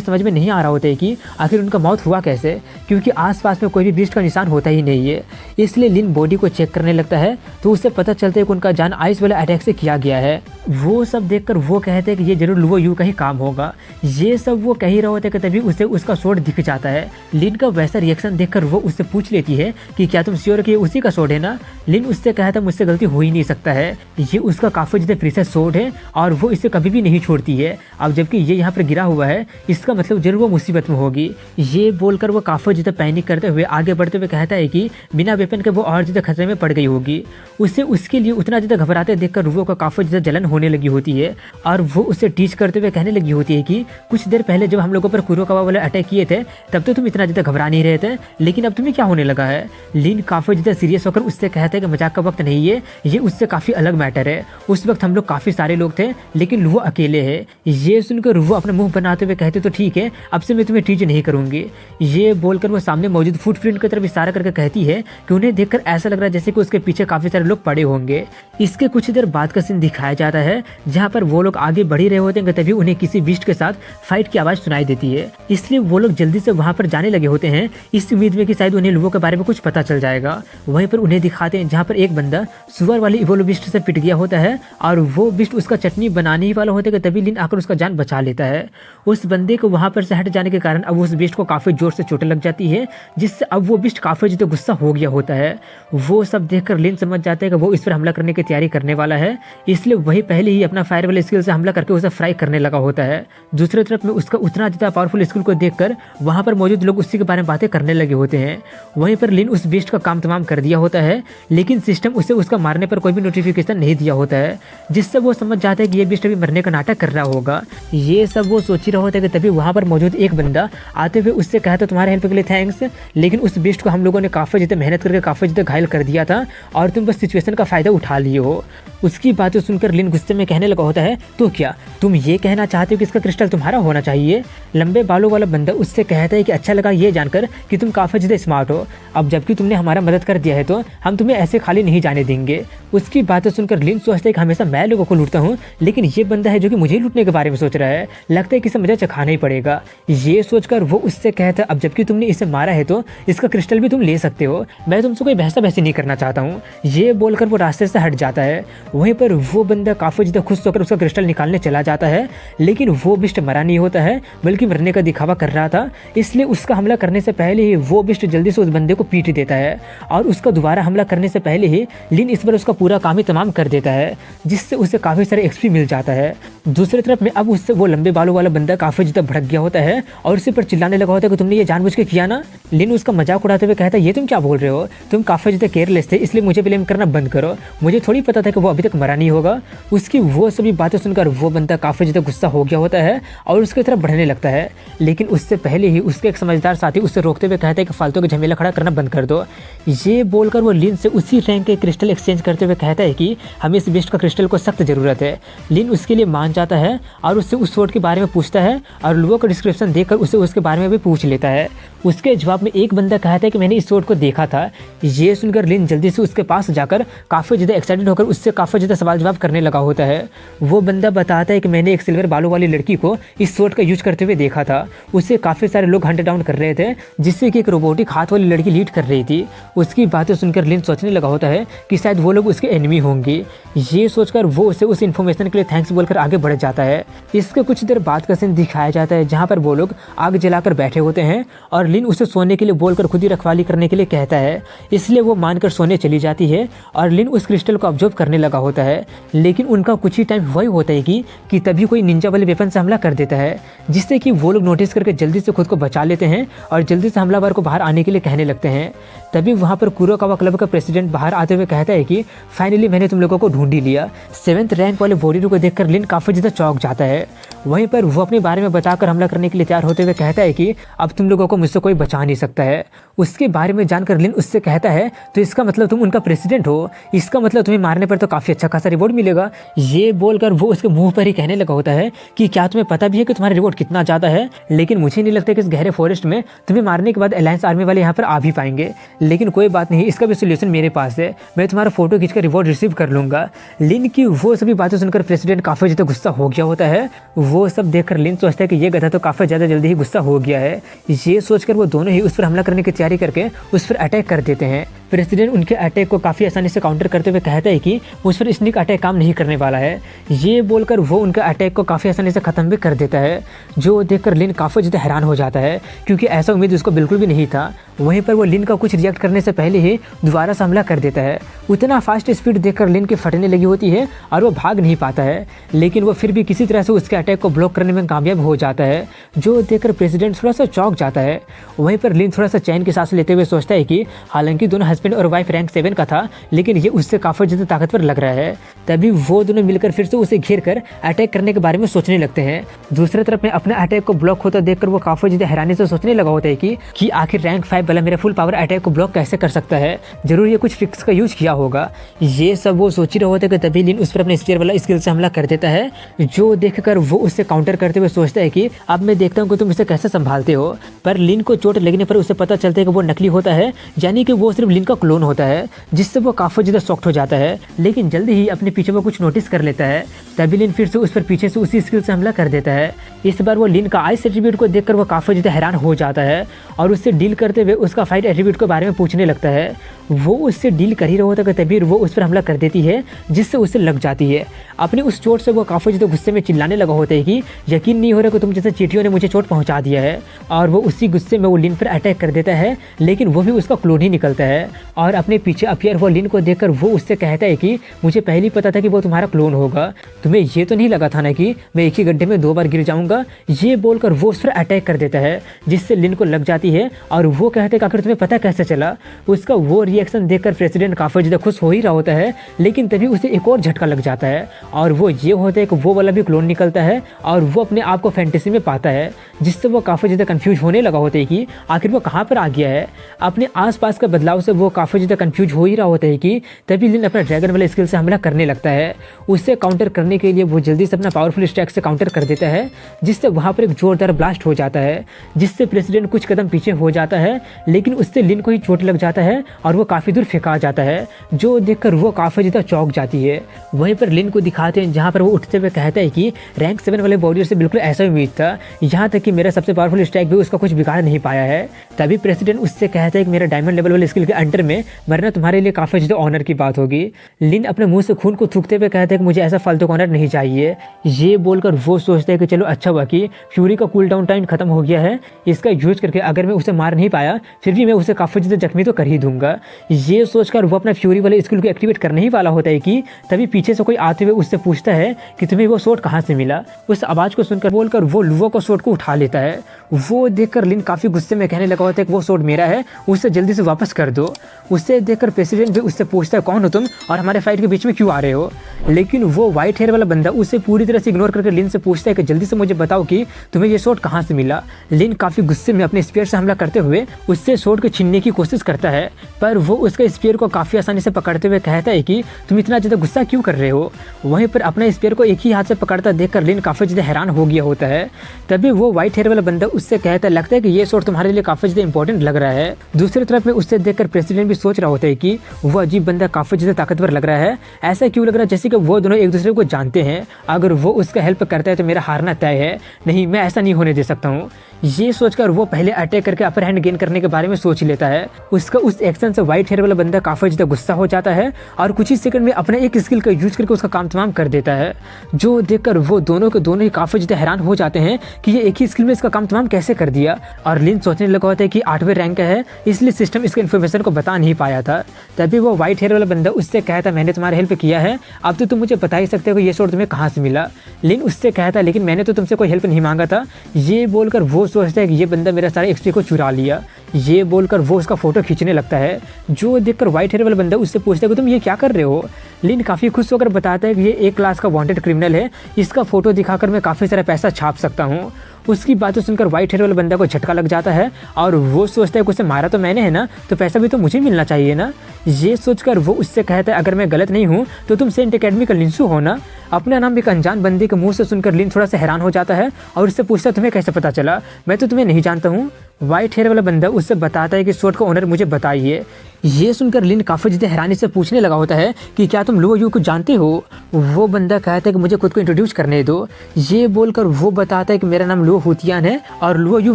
समझ में नहीं आ रहा होता है कि आखिर उनका मौत हुआ कैसे, क्योंकि आसपास में कोई भी बीस्ट का निशान होता ही नहीं है। इसलिए लिन बॉडी को चेक करने लगता है तो उससे पता चलता है कि उनका जान आइस वाले अटैक से किया गया है। वो सब देखकर वो कहते हैं कि ये जरूर लुओ यू का ही काम होगा। ये सब वो कह ही रहे होते कि तभी उसे उसका स्वॉर्ड दिख जाता है। लिन का वैसा रिएक्शन देखकर वो उससे पूछ लेती है कि क्या तुम श्योर कि उसी का स्वॉर्ड है ना। लिन उससे कहता मुझसे गलती हो ही नहीं सकता है, ये उसका काफ़ी ज़्यादा प्रीशियस स्वॉर्ड है और वो इसे कभी भी नहीं छोड़ती है। अब जबकि ये यहाँ पर गिरा हुआ है, इसका मतलब जरूर वो मुसीबत में होगी। ये बोलकर वो काफ़ी ज़्यादा पैनिक करते हुए आगे बढ़ते हुए कहता है कि बिना वेपन के वो और ज़्यादा खतरे में पड़ गई होगी। उसे उसके लिए उतना ज़्यादा घबराते देखकर रुओ का काफ़ी ज़्यादा जलन होने लगी होती है और वो उसे टीच करते हुए कहने लगी होती है कि कुछ देर पहले जब हम लोगों पर कुरोकावा वाले अटैक किए थे तब तो तुम इतना ज़्यादा घबरा नहीं रहे थे, लेकिन अब तुम्हें क्या होने लगा है। लिन काफ़ी ज़्यादा सीरियस होकर उससे कहता है कि मजाक का वक्त नहीं है, ये उससे काफ़ी अलग मैटर है। उस वक्त हम लोग काफ़ी सारे लोग थे लेकिन वो अकेले है। ये सुनकर वो अपना मुंह बनाते हुए कहते तो ठीक है, अब से मैं तुम्हें टीच नहीं करूँगी। ये बोलकर वो सामने मौजूद फुटप्रिंट की तरफ इशारा करके कहती है कि उन्हें देखकर ऐसा लग रहा है जैसे कि उसके पीछे काफ़ी सारे लोग पड़े होंगे। इसके कुछ देर बाद का सीन दिखाया जाता है जहाँ पर वो लोग आगे बढ़ ही रहे होते हैं तभी उन्हें किसी बीस्ट के साथ फाइट की आवाज़ सुनाई देती है। इसलिए वो लोग जल्दी से वहाँ पर जाने लगे होते हैं इस उम्मीद में कि शायद उन्हें लुओ के बारे में कुछ पता चल जाएगा। वहीं पर उन्हें दिखाते हैं जहाँ पर एक बंदा सुअर वाली इवोल्व बिस्ट से पिट गया होता है और वो बिस्ट उसका चटनी बनाने ही वाला होता है तभी लिन आकर उसका जान बचा लेता है। उस बंदे को वहाँ पर से हट जाने के कारण अब उस बिस्ट को काफ़ी जोर से चोट लग जाती है, जिससे अब वो बिस्ट काफ़ी ज़्यादा गुस्सा हो गया होता है। वो सब देखकर लिन समझ जाता है कि वो इस पर हमला करने की तैयारी करने वाला है, इसलिए वही पहले ही अपना फायर वाले स्किल से हमला करके उसे फ्राई करने लगा होता है। दूसरी तरफ में उसका उतना ज़्यादा पावरफुल स्किल को देखकर वहाँ पर मौजूद लोग उसी के बारे में बातें करने लगे होते हैं। वहीं पर लिन उस बिस्ट का काम तमाम कर दिया होता है, लेकिन सिस्टम उसे उसका मारने पर कोई भी नोटिफिकेशन नहीं दिया होता है, जिससे वो समझ जाता है कि ये बिस्ट अभी मरने का नाटक कर रहा होगा। ये सब वो सोच ही रहा होता है कि तभी वहाँ पर मौजूद एक बंदा आते हुए उससे कहता तुम्हारे हेल्प के लिए थैंक्स, लेकिन उस बिस्ट को हम लोगों ने काफ़ी ज़्यादा मेहनत करके काफ़ी ज़्यादा घायल कर दिया था और तुम बस सिचुएशन का फ़ायदा उठा लिए हो। उसकी बातें सुनकर लिन गुस्से में कहने लगा होता है तो क्या तुम ये कहना चाहते हो कि इसका क्रिस्टल तुम्हारा होना चाहिए। लंबे बालों वाला बंदा उससे कहता है कि अच्छा लगा ये जानकर कि तुम काफ़ी ज़्यादा स्मार्ट हो, अब जबकि तुमने हमारा मदद कर दिया है तो हम तुम्हें ऐसे खाली नहीं जाने देंगे। उसकी बातें सुनकर लिन सोचता है कि हमेशा मैं लोगों को लूटता हूँ, लेकिन ये बंदा है जो कि मुझे लूटने के बारे में सोच रहा है, लगता है कि इसे मजा चखाना ही पड़ेगा। ये सोचकर वो उससे कहता है अब जबकि तुमने इसे मारा है तो इसका क्रिस्टल भी तुम ले सकते हो, मैं तुमसे कोई बहसा बहसी नहीं करना चाहता हूँ। ये बोलकर वो रास्ते से हट जाता है। वहीं पर वो बंदा काफ़ी ज़्यादा खुश होकर उसका क्रिस्टल निकालने चला जाता है, लेकिन वो बिस्ट मरा नहीं होता है बल्कि मरने का दिखावा कर रहा था, इसलिए उसका हमला करने से पहले ही वो बिस्ट जल्दी से उस बंदे को पीट देता है और उसका दोबारा हमला करने से पहले ही लिन इस बार उसका पूरा काम ही तमाम कर देता है, जिससे उसे काफ़ी सारे एक्सपी मिल जाता है। दूसरी तरफ में अब उससे वो लंबे बालों वाला बंदा काफ़ी ज़्यादा भड़क गया होता है और उसी पर चिल्लाने लगा होता है कि तुमने ये जानबूझ के किया ना। लिन उसका मजाक उड़ाते हुए कहता है ये तुम क्या बोल रहे हो, तुम काफ़ी ज़्यादा केयरलेस थे इसलिए मुझे ब्लेम करना बंद करो, मुझे थोड़ी पता था कि वो अभी तक मरा नहीं होगा। उसकी वो सभी बातें सुनकर वो बंदा काफ़ी ज़्यादा गुस्सा हो गया होता है और उसकी तरफ बढ़ने लगता है, लेकिन उससे पहले ही उसके एक समझदार साथी उससे रोकते हुए कहते हैं कि फालतू के झमेला खड़ा करना बंद कर दो। ये बोलकर वो लिन से उसी रैंक के क्रिस्टल एक्सचेंज करते हुए कहता है कि हमें इस बिस्ट का क्रिस्टल को सख्त ज़रूरत है। लिन उसके लिए मान जाता है और उससे उस स्वॉर्ड के बारे में पूछता है और लुओ का डिस्क्रिप्शन देखकर उसे उसके बारे में भी पूछ लेता है। उसके जवाब में एक बंदा कहता है कि मैंने इस स्वॉर्ड को देखा था। ये सुनकर लिन जल्दी से उसके पास जाकर काफ़ी ज़्यादा एक्साइटेड होकर उससे काफ़ी ज़्यादा सवाल जवाब करने लगा होता है। वो बंदा बताता है कि मैंने एक सिल्वर बालों वाली लड़की को इस स्वॉर्ड का यूज करते हुए देखा था, उसे काफ़ी सारे लोग हंट डाउन कर रहे थे, जिससे कि एक रोबोटिक हाथ वाली लड़की लीड कर रही थी। उसकी बातें सुनकर लिन सोचने लगा होता है कि शायद वो लोग उसके एनिमी होंगे। ये सोचकर वो उसे उस इन्फॉर्मेशन के लिए थैंक्स बोलकर आगे बढ़ जाता है। इसके कुछ देर बाद का सीन दिखाया जाता है जहाँ पर वो लोग आग जलाकर बैठे होते हैं और लिन उसे सोने के लिए बोलकर खुद ही रखवाली करने के लिए कहता है, इसलिए वो मानकर सोने चली जाती है और लिन उस क्रिस्टल को ऑब्जर्व करने लगा लगा होता है, लेकिन उनका कुछ ही टाइम वही होता है कि तभी कोई निंजा वाले वेपन से हमला कर देता है, जिससे कि वो लोग नोटिस करके जल्दी से खुद को बचा लेते हैं और जल्दी से हमलावर को बाहर आने के लिए कहने लगते हैं। तभी वहाँ पर कुरोकावा क्लब का प्रेसिडेंट बाहर आते हुए कहता है कि फाइनली मैंने तुम लोगों को ढूंढ ही लिया। 7th रैंक वाले वॉरियर को देखकर लिन काफ़ी ज़्यादा चौंक जाता है। वहीं पर वो अपने बारे में बताकर हमला करने के लिए तैयार होते हुए कहता है कि अब तुम लोगों को मुझसे कोई बचा नहीं सकता है। उसके बारे में जानकर लिन उससे कहता है तो इसका मतलब तुम उनका प्रेसिडेंट हो, इसका मतलब तुम्हें मारने पर तो काफ़ी अच्छा खासा रिवॉर्ड मिलेगा। ये बोलकर वो उसके मुंह पर ही कहने लगा होता है कि क्या तुम्हें पता भी है कि तुम्हारा रिवॉर्ड कितना ज़्यादा है, लेकिन मुझे नहीं लगता कि इस गहरे फॉरेस्ट में तुम्हें मारने के बाद अलायंस आर्मी वाले यहाँ पर आ भी पाएंगे, लेकिन कोई बात नहीं, इसका भी सोल्यूशन मेरे पास है, मैं तुम्हारा फोटो खींचकर रिवॉर्ड रिसीव कर लूँगा। लिन की वो सभी बातें सुनकर प्रेसिडेंट काफ़ी ज़्यादा गुस्सा हो गया होता है। वो सब देखकर लिन सोचता है कि ये गधा तो काफ़ी ज़्यादा जल्दी ही गुस्सा हो गया है। ये सोचकर वो दोनों ही उस पर हमला करने की तैयारी करके उस पर अटैक कर देते हैं। प्रेसिडेंट उनके अटैक को काफ़ी आसानी से काउंटर करते हुए कहता है कि उस पर स्निक अटैक काम नहीं करने वाला है। ये बोलकर वो उनके अटैक को काफ़ी आसानी से ख़त्म भी कर देता है, जो देखकर लिन काफ़ी ज़्यादा हैरान हो जाता है, क्योंकि ऐसा उम्मीद उसको बिल्कुल भी नहीं था। वहीं पर वो लिन का कुछ रिएक्ट करने से पहले ही दोबारा से हमला कर देता है। उतना फास्ट स्पीड देखकर लिन की फटने लगी होती है और वो भाग नहीं पाता है, लेकिन वो फिर भी किसी तरह से उसके अटैक को ब्लॉक करने में कामयाब हो जाता है, जो देखकर प्रेसिडेंट थोड़ा सा चौंक जाता है। वहीं पर लिन थोड़ा सा चैन की सांस लेते हुए सोचता है कि हालांकि दोनों हस्बैंड और वाइफ रैंक 7 का था, लेकिन ये उससे काफ़ी ज़्यादा ताकतवर लग रहा है। तभी वो दोनों मिलकर फिर से उसे घेर कर अटैक करने के बारे में सोचने लगते हैं। दूसरी तरफ में अपने अटैक को ब्लॉक होता देखकर वो काफ़ी ज़्यादा हैरानी से सोचने लगा होता है कि आखिर रैंक 5 वाला मेरा फुल पावर अटैक को ब्लॉक कैसे कर सकता है, जरूर ये कुछ ट्रिक्स का यूज किया होगा। ये सब वो सोच ही रहे होते कि तभी लिन उस पर अपने स्पीयर वाला स्किल से हमला कर देता है, जो देखकर वो उससे काउंटर करते हुए सोचता है कि अब मैं देखता हूँ कि तुम इसे कैसे संभालते हो। पर लिन को चोट लगने पर उसे पता चलता है कि वो नकली होता है, यानी कि वो सिर्फ लिन का क्लोन होता है, जिससे वो काफ़ी ज़्यादा शॉक्ड हो जाता है। लेकिन जल्दी ही अपने पीछे वो कुछ नोटिस कर लेता है। तभी लिन फिर से उस पर पीछे से उसी स्किल से हमला कर देता है। इस बार वो लिन का आइस एट्रीब्यूट को देखकर वो काफ़ी ज़्यादा हैरान हो जाता है और उससे डील करते हुए उसका फाइट एट्रीब्यूट के बारे में पूछने लगता है। वो उससे डील कर ही रहा होता है कि तभी वो उस पर हमला कर देती है, जिससे उससे लग जाती है। अपनी उस चोट से वो काफ़ी ज़्यादा गुस्से में चिल्लाने लगा होता है कि यकीन नहीं हो रहा कि तुम जैसे चींटियों ने मुझे चोट पहुंचा दिया है। और वो उसी गुस्से में वो लिन पर अटैक कर देता है, लेकिन वो भी उसका क्लोन ही निकलता है। और अपने पीछे अपीयर वो लिन को देखकर वो उससे कहता है कि मुझे पहले ही पता था कि वो तुम्हारा क्लोन होगा, तुम्हें ये तो नहीं लगा था ना कि मैं एक ही गड्ढे में 2 बार गिर जाऊंगा। ये बोलकर वो उस पर अटैक कर देता है, जिससे लिन को लग जाती है। और वो कहते हैं कि आखिर तुम्हें पता कैसे चला। उसका वो रिएक्शन देखकर प्रेसिडेंट काफ़ी ज़्यादा खुश हो ही रहा होता है, लेकिन तभी उसे एक और झटका लग जाता है और वो ये होता है कि वो वाला भी क्लोन निकलता है और वो अपने आप को फैंटेसी में पाता है, जिससे वो काफ़ी ज़्यादा कंफ्यूज होने लगा होता है कि आखिर वो कहाँ पर आ गया है। अपने आसपास का बदलाव से वो काफ़ी ज़्यादा कंफ्यूज हो ही रहा होता है कि तभी लिन अपना ड्रैगन वाले स्किल से हमला करने लगता है। उससे काउंटर करने के लिए वो जल्दी से अपना पावरफुल स्ट्राइक से काउंटर कर देता है, जिससे वहाँ पर एक जोरदार ब्लास्ट हो जाता है, जिससे प्रेसिडेंट कुछ कदम पीछे हो जाता है, लेकिन उससे लिन को ही चोट लग जाता है और वो काफ़ी दूर फेंका जाता है, जो देखकर वो काफ़ी ज़्यादा चौंक जाती है। वहीं पर लिन को दिखाते हैं जहाँ पर वो उठते हुए कहता है कि रैंक 7 वाले वॉरियर से बिल्कुल ऐसा उम्मीद था, यहाँ तक कि मेरा सबसे पावरफुल स्ट्राइक भी उसका कुछ बिगाड़ नहीं पाया है। तभी प्रेसिडेंट उससे कहता है कि मेरा डायमंड लेवल वाले स्किल के अंडर में मरना तुम्हारे लिए काफ़ी ज़्यादा ऑनर की बात होगी। लिन अपने मुंह से खून को थूकते हुए कहता है कि मुझे ऐसा फालतू ऑनर नहीं चाहिए। ये बोलकर वो सोचता है कि चलो अच्छा हुआ कि फ्यूरी का कूल डाउन टाइम खत्म हो गया है, इसका यूज करके अगर मैं उसे मार नहीं पाया फिर भी मैं उसे काफ़ी ज़्यादा जख्मी तो कर ही दूंगा। ये सोचकर वो अपना फ्यूरी वाले स्किल को एक्टिवेट करने ही वाला होता है कि तभी पीछे से कोई आते हुए उससे पूछता है कि तुम्हें वो शॉट कहाँ से मिला। उस आवाज़ को सुनकर बोलकर वो लुवो को शॉट को उठा लेता है। वो देखकर लिन काफ़ी गुस्से में कहने लगा होता है कि वो शॉट मेरा है, उससे जल्दी से वापस कर दो। उससे देखकर प्रेसिडेंट भी उससे पूछता है कौन हो तुम और हमारे फाइट के बीच में क्यों आ रहे हो। लेकिन वो व्हाइट हेयर वाला बंदा उसे पूरी तरह से इग्नोर करके लिन से पूछता है कि जल्दी से मुझे बताओ कि तुम्हें ये शॉट कहाँ से मिला। लिन काफ़ी गुस्से में अपने स्पीयर से हमला करते हुए उससे शॉट को छीनने की कोशिश करता है, पर वो उसका स्पीयर को काफ़ी आसानी से पकड़ते हुए कहता है कि तुम इतना ज़्यादा गुस्सा क्यों कर रहे हो। वहीं पर अपना स्पीयर को एक ही हाथ से पकड़ता देखकर लिन काफ़ी ज़्यादा हैरान हो गया होता है। तभी वो व्हाइट हेयर वाला बंदा उससे कहता है लगता है कि ये शॉट तुम्हारे लिए काफ़ी ज़्यादा इंपॉर्टेंट लग रहा है। दूसरी तरफ में उससे देखकर प्रेसिडेंट भी सोच रहा होता है कि वो अजीब बंदा काफ़ी ज़्यादा ताकतवर लग रहा है, ऐसा क्यों लग रहा है जैसे कि वो दोनों एक दूसरे को जानते हैं। अगर वो उसका हेल्प करता है तो मेरा हारना तय है, नहीं मैं ऐसा नहीं होने दे सकता हूँ। ये सोचकर वो पहले अटैक करके अपर हैंड गेन करने के बारे में सोच लेता है। उसका उस एक्शन से व्हाइट हेयर वाला बंदा काफ़ी ज़्यादा गुस्सा हो जाता है और कुछ ही सेकंड में अपने एक स्किल का यूज करके उसका काम तमाम कर देता है, जो देखकर वो दोनों के दोनों ही काफ़ी ज़्यादा हैरान हो जाते हैं कि ये एक ही स्किल में इसका काम तमाम काम कैसे कर दिया। और लिन सोचने लगा होता है कि 8वें रैंक का है, इसलिए सिस्टम इसके इन्फॉर्मेशन को बता नहीं पाया था। तभी वो व्हाइट हेयर वाला बंदा उससे कहता मैंने तुम्हारी हेल्प किया है, अब तो तुम मुझे बता ही सकते हो कि ये स्वॉर्ड तुम्हें कहाँ से मिला। लिन उससे कहता लेकिन मैंने तो तुमसे कोई हेल्प नहीं मांगा था। ये बोलकर वो सोचता है कि ये बंदा मेरा सारा एक्सपी को चुरा लिया। ये बोलकर वो उसका फोटो खींचने लगता है, जो देखकर व्हाइट हेयर वाला बंदा उससे पूछता है कि तुम ये क्या कर रहे हो। लिन काफ़ी खुश होकर बताता है कि ये एक क्लास का वांटेड क्रिमिनल है, इसका फोटो दिखाकर मैं काफ़ी सारा पैसा छाप सकता हूँ। उसकी बातें सुनकर व्हाइट हेयर वाले बंदा को झटका लग जाता है और वो सोचता है कि उसे मारा तो मैंने है ना, तो पैसा भी तो मुझे मिलना चाहिए ना। ये सोचकर वो उससे कहता है अगर मैं गलत नहीं हूँ तो तुम सेंट एकेडमी का लिंसू हो ना। अपना नाम एक अनजान बंदे के मुंह से सुनकर लिन थोड़ा सा हैरान हो जाता है और उससे पूछता है तुम्हें कैसे पता चला, मैं तो तुम्हें नहीं जानता हूँ। व्हाइट हेयर वाला बंदा उससे बताता है कि स्वॉर्ड का ओनर मुझे बताइए। ये सुनकर लिन काफ़ी ज़्यादा हैरानी से पूछने लगा होता है कि क्या तुम लुओ यू को जानते हो। वो बंदा कहता है कि मुझे खुद को इंट्रोड्यूस करने दो। ये बोलकर वो बताता है कि मेरा नाम लुओ हुतियान है और लुओ यू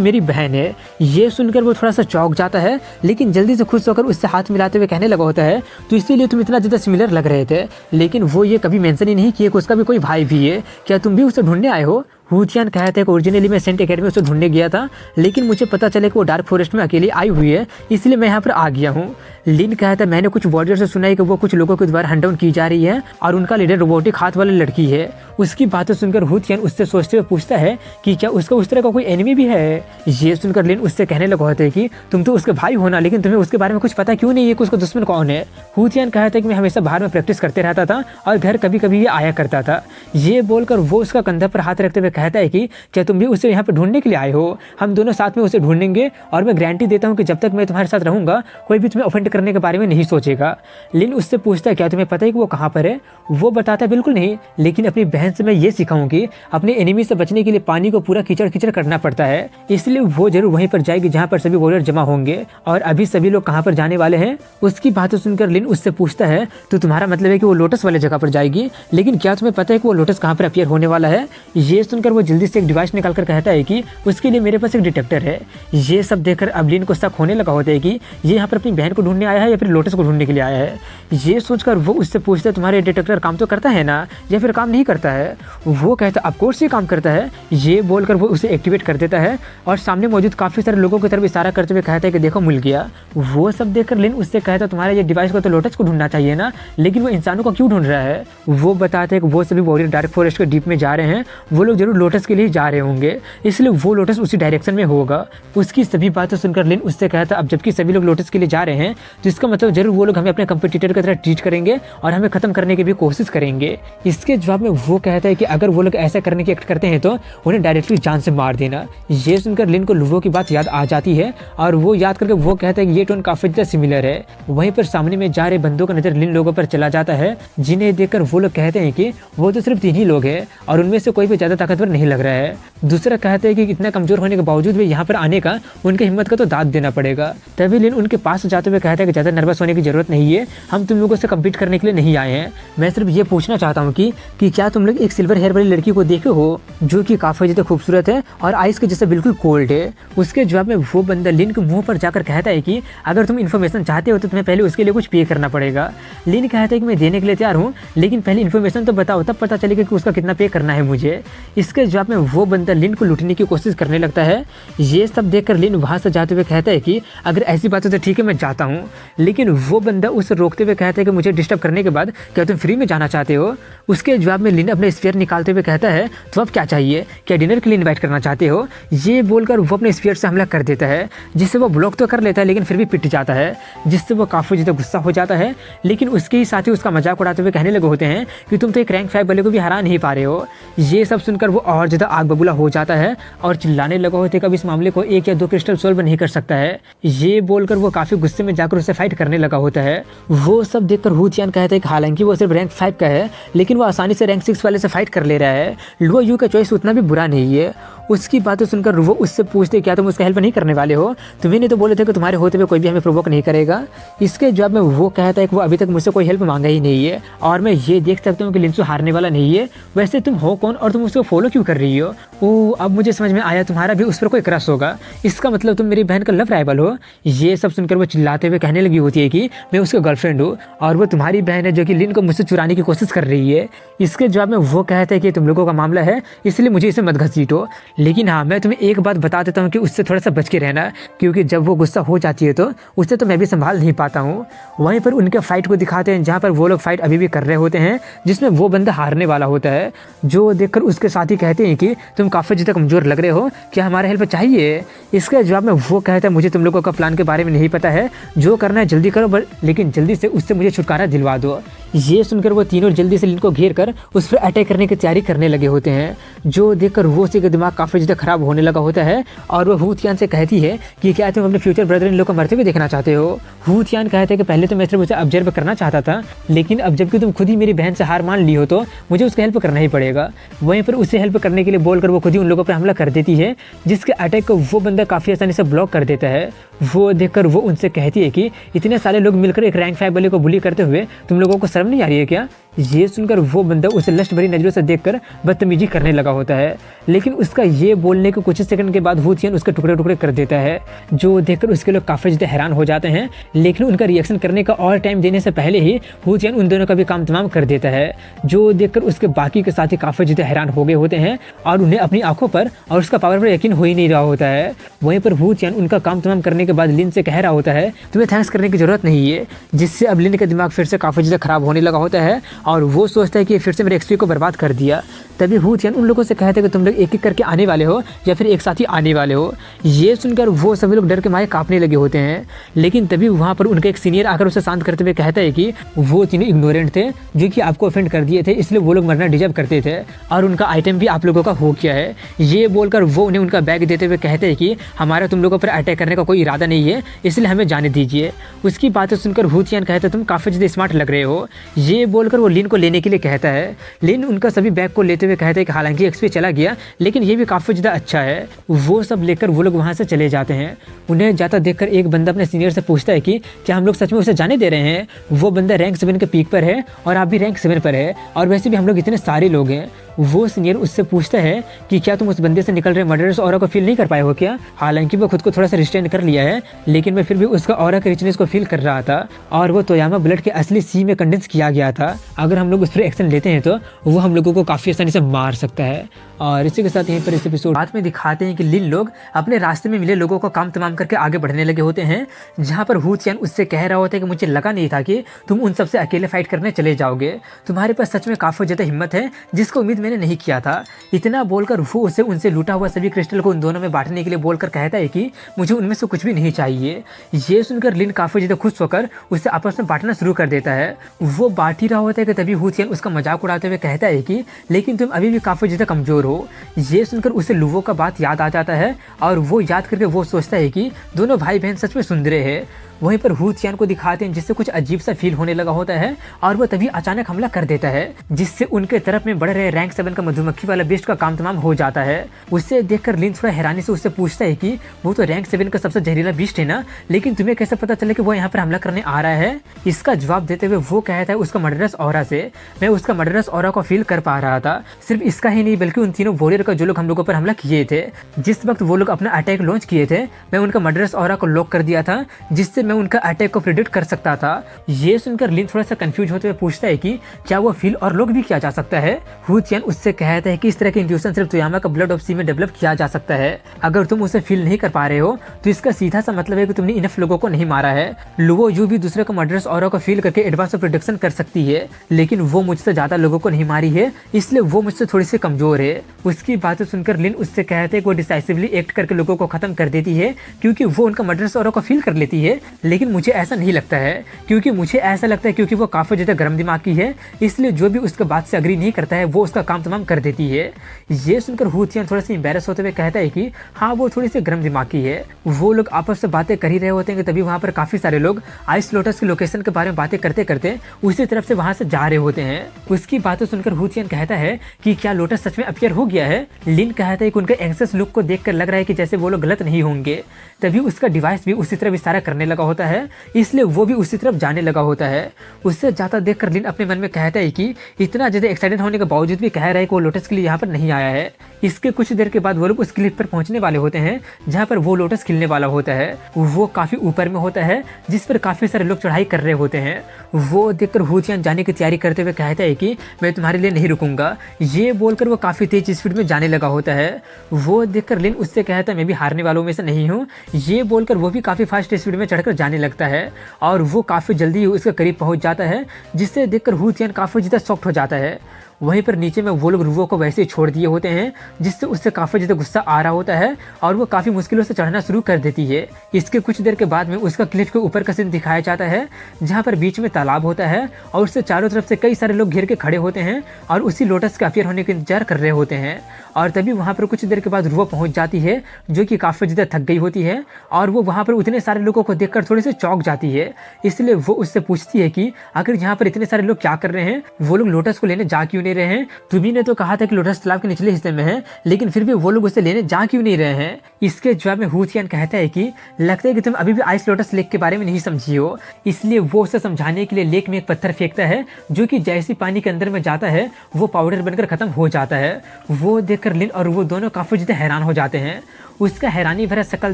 मेरी बहन है। ये सुनकर वो थोड़ा सा चौंक जाता है, लेकिन जल्दी से खुश होकर उससे हाथ मिलाते हुए कहने लगा होता है तो इसीलिए तुम इतना ज़्यादा सिमिलर लग रहे थे। लेकिन वो ये कभी मेंशन ही नहीं किया कि उसका भी कोई भाई भी है, क्या तुम भी उसे ढूंढने आए हो। हुतियान कहते हैं कि ओरिजिनली मैं सेंट एकेडमी उसे ढूंढने गया था, लेकिन मुझे पता चले कि वो डार्क फॉरेस्ट में अकेली आई हुई है, इसलिए मैं यहाँ पर आ गया हूँ। लिन कहता है मैंने कुछ वॉरियर से सुना है कि वो कुछ लोगों के द्वारा हंट डाउन की जा रही है और उनका लीडर रोबोटिक हाथ वाली लड़की है। उसकी बातें सुनकर हुतियान उससे सोचते हुए पूछता है कि क्या उसका उस तरह का कोई एनिमी भी है। ये सुनकर लिन उससे कहने लगा होता है कि तुम तो उसके भाई हो ना, लेकिन तुम्हें उसके बारे में कुछ पता क्यों नहीं है कि उसका दुश्मन कौन है। हुतियान कहता है कि मैं हमेशा बाहर में प्रैक्टिस करते रहता था और घर कभी कभी ये आया करता था। ये बोलकर वो उसका कंधा पर हाथ रखते हुए कहता है कि क्या तुम भी उसे यहाँ पर ढूंढने के लिए आए हो, हम दोनों साथ में उसे ढूंढेंगे और मैं गारंटी देता हूँ कि जब तक मैं तुम्हारे साथ रहूंगा कोई भी तुम्हें ऑफेंड करने के बारे में नहीं सोचेगा। लिन उससे पूछता है क्या तुम्हें पता है कि वो कहाँ पर है। वो बताता है बिल्कुल नहीं, लेकिन अपनी बहन से मैं ये सीखा हूँ कि अपने एनिमी से बचने के लिए पानी को पूरा कीचड़ कीचड़ करना पड़ता है, इसलिए वो जरूर वहीं पर जाएगी जहाँ पर सभी वॉरियर जमा होंगे। और अभी सभी लोग कहाँ पर जाने वाले हैं। उसकी बातें सुनकर लिन उससे पूछता है तो तुम्हारा मतलब है कि वो लोटस वाले जगह पर जाएगी, लेकिन क्या तुम्हें पता है कि वो लोटस कहाँ पर अपीयर होने वाला है। ये सुनकर वो जल्दी से एक डिवाइस निकालकर कहता है कि उसके लिए मेरे पास एक डिटेक्टर है। ये सब देखकर अब लिन को शक होने लगा होता है कि ये यहाँ पर अपनी बहन को ढूंढने आया है या फिर लोटस को ढूंढने के लिए आया है। ये सोचकर वो उससे पूछता है तुम्हारे डिटेक्टर काम तो करता है ना या फिर काम नहीं करता है। वो कहता है ऑफ कोर्स ये काम करता है। ये बोलकर वो उसे एक्टिवेट कर देता है और सामने मौजूद काफ़ी सारे लोगों की तरफ इशारा करते हुए कहता है कि देखो मिल गया। वो सब देखकर लिन उससे कहता है तुम्हारे ये डिवाइस को तो लोटस को ढूंढना चाहिए ना, लेकिन वो इंसानों को क्यों ढूंढ रहा है। वो बताते हैं कि वो सभी वॉरियर डार्क फॉरेस्ट के डीप में जा रहे हैं, वो लोग जरूर लोटस के लिए जा रहे होंगे, इसलिए वो लोटस उसी डायरेक्शन में होगा। उसकी सभी बातें सुनकर लिन उससे कहता अब जबकि सभी लोग लोटस के लिए जा रहे हैं तो इसका मतलब जरूर वो लोग हमें अपने कंपटीटर की तरह ट्रीट करेंगे और हमें खत्म करने की भी कोशिश करेंगे। इसके जवाब में वो कहता है कि अगर वो लोग ऐसा करने की एक्ट करते हैं तो उन्हें डायरेक्टली जान से मार देना। ये सुनकर लिन को लुवो की बात याद आ जाती है और वो याद करके वो कहता है कि ये टोन काफी ज्यादा सिमिलर है। वहीं पर सामने में जा रहे बंदों का नजर लिन लोगों पर चला जाता है, जिन्हें देखकर वो लोग कहते हैं कि वो तो सिर्फ 3 ही लोग हैं और उनमें से कोई भी ज्यादा ताकतवर नहीं लग रहा है। दूसरा कहते हैं कि इतना कमजोर होने के बावजूद भी यहाँ पर आने का उनकी हिम्मत का तो दाद देना पड़ेगा। तभी लिन उनके पास जाते हुए कहता है कि ज्यादा नर्वस होने की जरूरत नहीं है, हम तुम लोगों से कम्पीट करने के लिए नहीं आए हैं। मैं सिर्फ ये पूछना चाहता हूँ कि क्या तुम लोग एक सिल्वर हेयर वाली लड़की को देखे हो जो कि काफी ज्यादा खूबसूरत है और आइस के जैसे बिल्कुल कोल्ड है। उसके जवाब में वो बंदा लिन के मुंह पर जाकर कहता है कि अगर तुम इन्फॉर्मेशन चाहते हो तो तुम्हें पहले उसके लिए कुछ पे करना पड़ेगा। लिन कहता है कि मैं देने के लिए तैयार हूँ, लेकिन पहले इन्फॉर्मेशन तो बताओ, तब पता चलेगा कि उसका कितना पे करना है मुझे। इसके जवाब में वो बंदा लिन को लूटने की कोशिश करने लगता है। ये सब देखकर लिन वहां से जाते हुए कहता है कि अगर ऐसी बात है तो ठीक है मैं जाता हूँ, लेकिन वो बंदा उसे रोकते हुए कहता है कि मुझे डिस्टर्ब करने के बाद क्या तुम फ्री में जाना चाहते हो। उसके जवाब में लिन अपने स्फीयर निकालते हुए कहता है तो अब क्या चाहिए, क्या डिनर के लिए इन्वाइट करना चाहते हो। ये बोलकर वो अपने स्फीयर से हमला कर देता है, जिससे वो ब्लॉक तो कर लेता है लेकिन फिर भी पिट जाता है, जिससे वो काफी ज्यादा गुस्सा हो जाता है। लेकिन उसके ही साथी उसका मजाक उड़ाते हुए कहने लगे होते हैं कि तुम तो एक रैंक 5 वाले को भी हरा नहीं पा रहे हो। ये सब सुनकर वो और ज्यादा आग बबूला हो जाता है और चिल्लाने लगे होते कब इस मामले को 1 या 2 क्रिस्टल सोल्व नहीं कर सकता है। ये बोलकर वो काफी गुस्से में जाकर उससे फाइट करने लगा होता है। वो सब देखकर हुतियान कहता है कि हालांकि वो सिर्फ रैंक 5 का है, लेकिन वो आसानी से रैंक 6 वाले से फाइट कर ले रहा है। लुओ यू का चॉइस उतना भी बुरा नहीं है। उसकी बातें सुनकर वो उससे पूछते क्या तुम उसका हेल्प नहीं करने वाले हो, तुम्हें नहीं तो बोले थे कि तुम्हारे होते हुए कोई भी हमें प्रोवोक नहीं करेगा। इसके जवाब में वो कहता है कि वो अभी तक मुझसे कोई हेल्प मांगा ही नहीं है और मैं ये देख सकता हूँ कि लिंसू हारने वाला नहीं है। वैसे तुम हो कौन और तुम उसको फॉलो क्यों कर रही हो। ओ अब मुझे समझ में आया, तुम्हारा भी उस पर कोई क्रश होगा, इसका मतलब तुम मेरी बहन का लव राइवल हो। ये सब सुनकर वो चिल्लाते हुए कहने लगी होती है कि मैं उसका गर्लफ्रेंड हूँ और वो तुम्हारी बहन है जो कि लिन को मुझसे चुराने की कोशिश कर रही है। इसके जवाब में वो कहता है कि तुम लोगों का मामला है, इसलिए मुझे इसे मत घसीटो। लेकिन हाँ, मैं तुम्हें एक बात बता देता हूँ कि उससे थोड़ा सा बच के रहना, क्योंकि जब वो गुस्सा हो जाती है तो उससे तो मैं भी संभाल नहीं पाता हूँ। वहीं पर उनके फाइट को दिखाते हैं जहाँ पर वो लोग फाइट अभी भी कर रहे होते हैं, जिसमें वो बंदा हारने वाला होता है। जो देखकर उसके साथी कहते हैं कि तुम काफ़ी ज़्यादा कमज़ोर लग रहे हो, क्या हमारा हेल्प चाहिए? इसके जवाब में वो कहता है मुझे तुम लोगों का प्लान के बारे में नहीं पता है, जो करना है जल्दी करो, लेकिन जल्दी से उससे मुझे छुटकारा दिलवा दो। ये सुनकर वो तीनों जल्दी से लिन को घेर कर उस पर अटैक करने की तैयारी करने लगे होते हैं। जो देखकर वो उसी का दिमाग काफ़ी ज़्यादा खराब होने लगा होता है और वो हू तियान से कहती है कि क्या तुम अपने फ्यूचर ब्रदर इन लोग को मरते हुए देखना चाहते हो? हू तियान कहते हैं कि पहले तो मैं सिर्फ उसे ऑब्जर्व करना चाहता था, लेकिन अब जबकि तुम खुद ही मेरी बहन से हार मान ली हो तो मुझे उसका हेल्प करना ही पड़ेगा। वहीं पर उसे हेल्प करने के लिए बोलकर वो खुद ही उन लोगों पर हमला कर देती है, जिसके अटैक को वो बंदा काफ़ी आसानी से ब्लॉक कर देता है। वो देखकर वो उनसे कहती है कि इतने सारे लोग मिलकर एक रैंक 5 वाले को बुली करते हुए तुम लोगों को शर्म नहीं आ रही है क्या? ये सुनकर वो बंदा उसे लस्ट भरी नज़रों से देखकर बदतमीजी करने लगा होता है, लेकिन उसका ये बोलने के कुछ सेकंड के बाद हू तियान उसके टुकड़े टुकड़े कर देता है। जो देखकर उसके लोग काफ़ी ज़्यादा हैरान हो जाते हैं, लेकिन उनका रिएक्शन करने का और टाइम देने से पहले ही हू तियान उन दोनों का भी काम तमाम कर देता है। जो देखकर उसके बाकी के साथी काफ़ी ज़्यादा हैरान हो गए होते हैं और उन्हें अपनी आंखों पर और उसका पावर पर यकीन हो ही नहीं रहा होता है। वहीं पर हू तियान उनका काम तमाम करने के बाद लिन से कह रहा होता है तुम्हें थैंक्स करने की जरूरत नहीं है, जिससे अब लिन का दिमाग फिर से काफ़ी ज़्यादा खराब होने लगा होता है और वो सोचता है कि फिर से मेरे एक्सपी को बर्बाद कर दिया। तभी हू तियान उन लोगों से कहते हैं कि तुम लोग एक एक करके आने वाले हो या फिर एक साथ ही आने वाले हो। ये सुनकर वो सभी लोग डर के मारे कांपने लगे होते हैं, लेकिन तभी वहाँ पर उनका एक सीनियर आकर उसे शांत करते हुए कहता है कि वो तीनों इग्नोरेंट थे जो कि आपको ऑफेंड कर दिए थे, इसलिए वो लोग मरना डिजर्व करते थे और उनका आइटम भी आप लोगों का हो गया है। ये बोलकर वो उन्हें उनका बैग देते हुए कहते हैं कि हमारा तुम लोगों पर अटैक करने का कोई इरादा नहीं है, इसलिए हमें जाने दीजिए। उसकी बातें सुनकर हू तियान कहते तुम काफ़ी ज़्यादा स्मार्ट लग रहे हो। ये बोलकर वो लिन को लेने के लिए कहता है। लिन उनका सभी बैग को लेते हुए कहते हैं कि हालांकि एक्सपी चला गया, लेकिन ये भी काफ़ी ज़्यादा अच्छा है। वो सब लेकर वो लोग वहाँ से चले जाते हैं। उन्हें जाता देखकर एक बंदा अपने सीनियर से पूछता है कि क्या हम लोग सच में उसे जाने दे रहे हैं? वो बंदा रैंक 7 के पीक पर है और आप भी रैंक 7 पर है, और वैसे भी हम लोग इतने सारे लोग हैं। वो सीनियर उससे पूछता है कि क्या तुम उस बंदे से निकल रहे मर्डरस ऑरा को फील नहीं कर पाए हो क्या? हालांकि वो खुद को थोड़ा सा रिस्ट्रेन कर लिया है, लेकिन मैं फिर भी उसका ऑरा के रिचनेस को फील कर रहा था और वो तोयामा ब्लड के असली सी में कंडेंस किया गया था। अगर हम लोग उस पर एक्शन लेते हैं तो वो हम लोगों को काफ़ी आसानी से मार सकता है। और इसी के साथ यहीं पर इस एपिसोड बाद में दिखाते हैं कि लिन लोग अपने रास्ते में मिले लोगों को काम तमाम करके आगे बढ़ने लगे होते हैं, जहाँ पर हू तियान उससे कह रहा होता है कि मुझे लगा नहीं था कि तुम उन सबसे अकेले फाइट करने चले जाओगे, तुम्हारे पास सच में काफ़ी ज़्यादा हिम्मत है जिसको उम्मीद मैंने नहीं किया था। इतना बोलकर वो उसे उनसे लूटा हुआ सभी क्रिस्टल को उन दोनों में बांटने के लिए बोलकर कहता है कि मुझे उनमें से कुछ भी नहीं चाहिए। ये सुनकर लिन काफ़ी ज़्यादा खुश होकर उससे आपस में बांटना शुरू कर देता है। वो बांट ही रहा होता है कि तभी हू तियान उसका मजाक उड़ाते हुए कहता है कि लेकिन तुम अभी भी काफ़ी ज़्यादा कमज़ोर हो। ये सुनकर उसे लुवो का बात याद आ जाता है और वो याद करके वो सोचता है कि दोनों भाई बहन सच में सुंदरे हैं। वहीं पर हू तियान को दिखाते हैं जिससे कुछ अजीब सा फील होने लगा होता है और वो तभी अचानक हमला कर देता है, जिससे उनके तरफ में बढ़ रहे रैंक 7 का मधुमक्खी वाला बेस्ट का काम तमाम हो जाता है। उससे देखकर लिन थोड़ा हैरानी से उससे पूछता है कि वो तो रैंक 7 का सबसे जहरीला बीस्ट है ना, लेकिन तुम्हें कैसे पता चला कि वो यहाँ पर हमला करने आ रहा है? इसका जवाब देते हुए वो कहता है उसका मर्डरस ऑरा से मैं उसका मर्डरस ऑरा को फील कर पा रहा था। सिर्फ इसका ही नहीं बल्कि उन तीनों वॉरियर का जो लोग हम लोगों पर हमला किए थे, जिस वक्त वो लोग अपना अटैक लॉन्च किए थे, मैं उनका मर्डरस ऑरा को लॉक कर दिया था, जिससे मैं उनका अटैक को प्रेडिक्ट कर सकता था। ये सुनकर लिन थोड़ा सा कंफ्यूज होते हुए पूछता है कि क्या वो फील और लॉक भी किया जा सकता है? हू तियान उससे कहता है कि इस तरह की इंट्यूशन सिर्फ तोयामा का ब्लड ऑफ सी में डेवलप किया जा सकता है। अगर तुम उसे फील नहीं कर पा रहे हो तो इसका सीधा सा मतलब है कि तुमने इनफ लोगों को नहीं मारा है। लुवो यू भी दूसरे का मर्डरस ऑरा को फील करके एडवांस ऑफ प्रेडिक्शन कर सकती है, लेकिन वो मुझसे ज्यादा लोगों को नहीं मारी है, इसलिए वो मुझसे थोड़ी सी कमजोर है। उसकी बातें सुनकर लिन उससे कहते हैं कि वो डिसाइसिवली एक्ट करके लोगों को खत्म कर देती है क्योंकि वो उनका मर्डरस ऑरा को फील कर लेती है, लेकिन मुझे ऐसा नहीं लगता है, क्योंकि मुझे ऐसा लगता है क्योंकि वो काफी ज्यादा गर्म दिमाग की है, इसलिए जो भी उसके बात से अग्री नहीं करता है वो उसका काम तमाम कर देती है। ये सुनकर हू तियान थोड़ा सा एम्बैरस होते हुए कहता है कि हाँ वो थोड़ी सी गर्म दिमाग की है। वो लोग आपस में बातें कर ही रहे होते हैं कि तभी वहाँ पर काफी सारे लोग आइस लोटस की लोकेशन के बारे में बातें करते करते उसी तरफ से वहाँ से जा रहे होते हैं। उसकी बातें सुनकर हू तियान कहता है कि क्या लोटस सच में अपीयर हो गया है? लिन कहता है कि उनके एंग्जियस लुक को देखकर लग रहा है कि जैसे वो लोग गलत नहीं होंगे। तभी उसका डिवाइस भी उसी तरफ इशारा करने लगा होता है, इसलिए वो भी उसी तरफ जाने लगा होता है। उससे जाता देखकर लिन अपने मन में कहता है कि इतना ज्यादा एक्साइटेड होने के बावजूद भी कह रहा है कि वो लोटस के लिए यहाँ पर नहीं आया है। इसके कुछ देर के बाद वो लोग उस क्लिफ पर पहुंचने वाले होते हैं जहाँ पर वो लोटस खिलने वाला होता है। वो काफी ऊपर में होता है जिस पर काफी सारे लोग चढ़ाई कर रहे होते हैं। वो देखकर हू तियान जाने की तैयारी करते हुए कहता है कि मैं तुम्हारे लिए नहीं रुकूंगा। ये बोलकर वो काफी तेज तेज स्पीड में जाने लगा होता है। वो देखकर लिन उससे कहता है मैं भी हारने वालों में से नहीं हूँ। ये बोलकर वो भी काफ़ी फास्ट स्पीड में चढ़कर जाने लगता है और वो काफ़ी जल्दी उसके करीब पहुँच जाता है, जिससे देखकर हू तियान काफ़ी ज़्यादा शॉक्ड हो जाता है। वहीं पर नीचे में वो लोग रुवो को वैसे ही छोड़ दिए होते हैं, जिससे उससे काफ़ी ज़्यादा गुस्सा आ रहा होता है और वो काफ़ी मुश्किलों से चढ़ना शुरू कर देती है। इसके कुछ देर के बाद में उसका क्लिफ के ऊपर का सीन दिखाया जाता है, जहाँ पर बीच में तालाब होता है और उससे चारों तरफ से कई सारे लोग घेर के खड़े होते हैं और उसी लोटस के अपीयर होने का इंतजार कर रहे होते हैं। और तभी वहाँ पर कुछ देर के बाद रुवो पहुँच जाती है, जो कि काफ़ी ज़्यादा थक गई होती है और वो वहाँ पर उतने सारे लोगों को देखकर थोड़ी सी चौंक जाती है। इसलिए वो उससे पूछती है कि आखिर यहाँ पर इतने सारे लोग क्या कर रहे हैं, वो लोग लोटस को लेने जा क्यों नहीं रहे हैं? तुम्ही ने तो कहा था कि लोटस तालाब के निचले हिस्से में है, लेकिन फिर भी वो लोग उसे लेने जा क्यों नहीं रहे हैं? इसके जवाब में हू तियान कहता है कि लगता है कि तुम अभी भी आइस लोटस लेक के बारे में नहीं समझी हो। इसलिए वो उसे समझाने के लिए लेक में एक पत्थर फेंकता है, जो कि जैसे पानी के अंदर में जाता है वो पाउडर बनकर खत्म हो जाता है। वो देखकर लिन और वो दोनों काफ़ी ज़्यादा हैरान हो जाते हैं। उसका हैरानी भरा शक्ल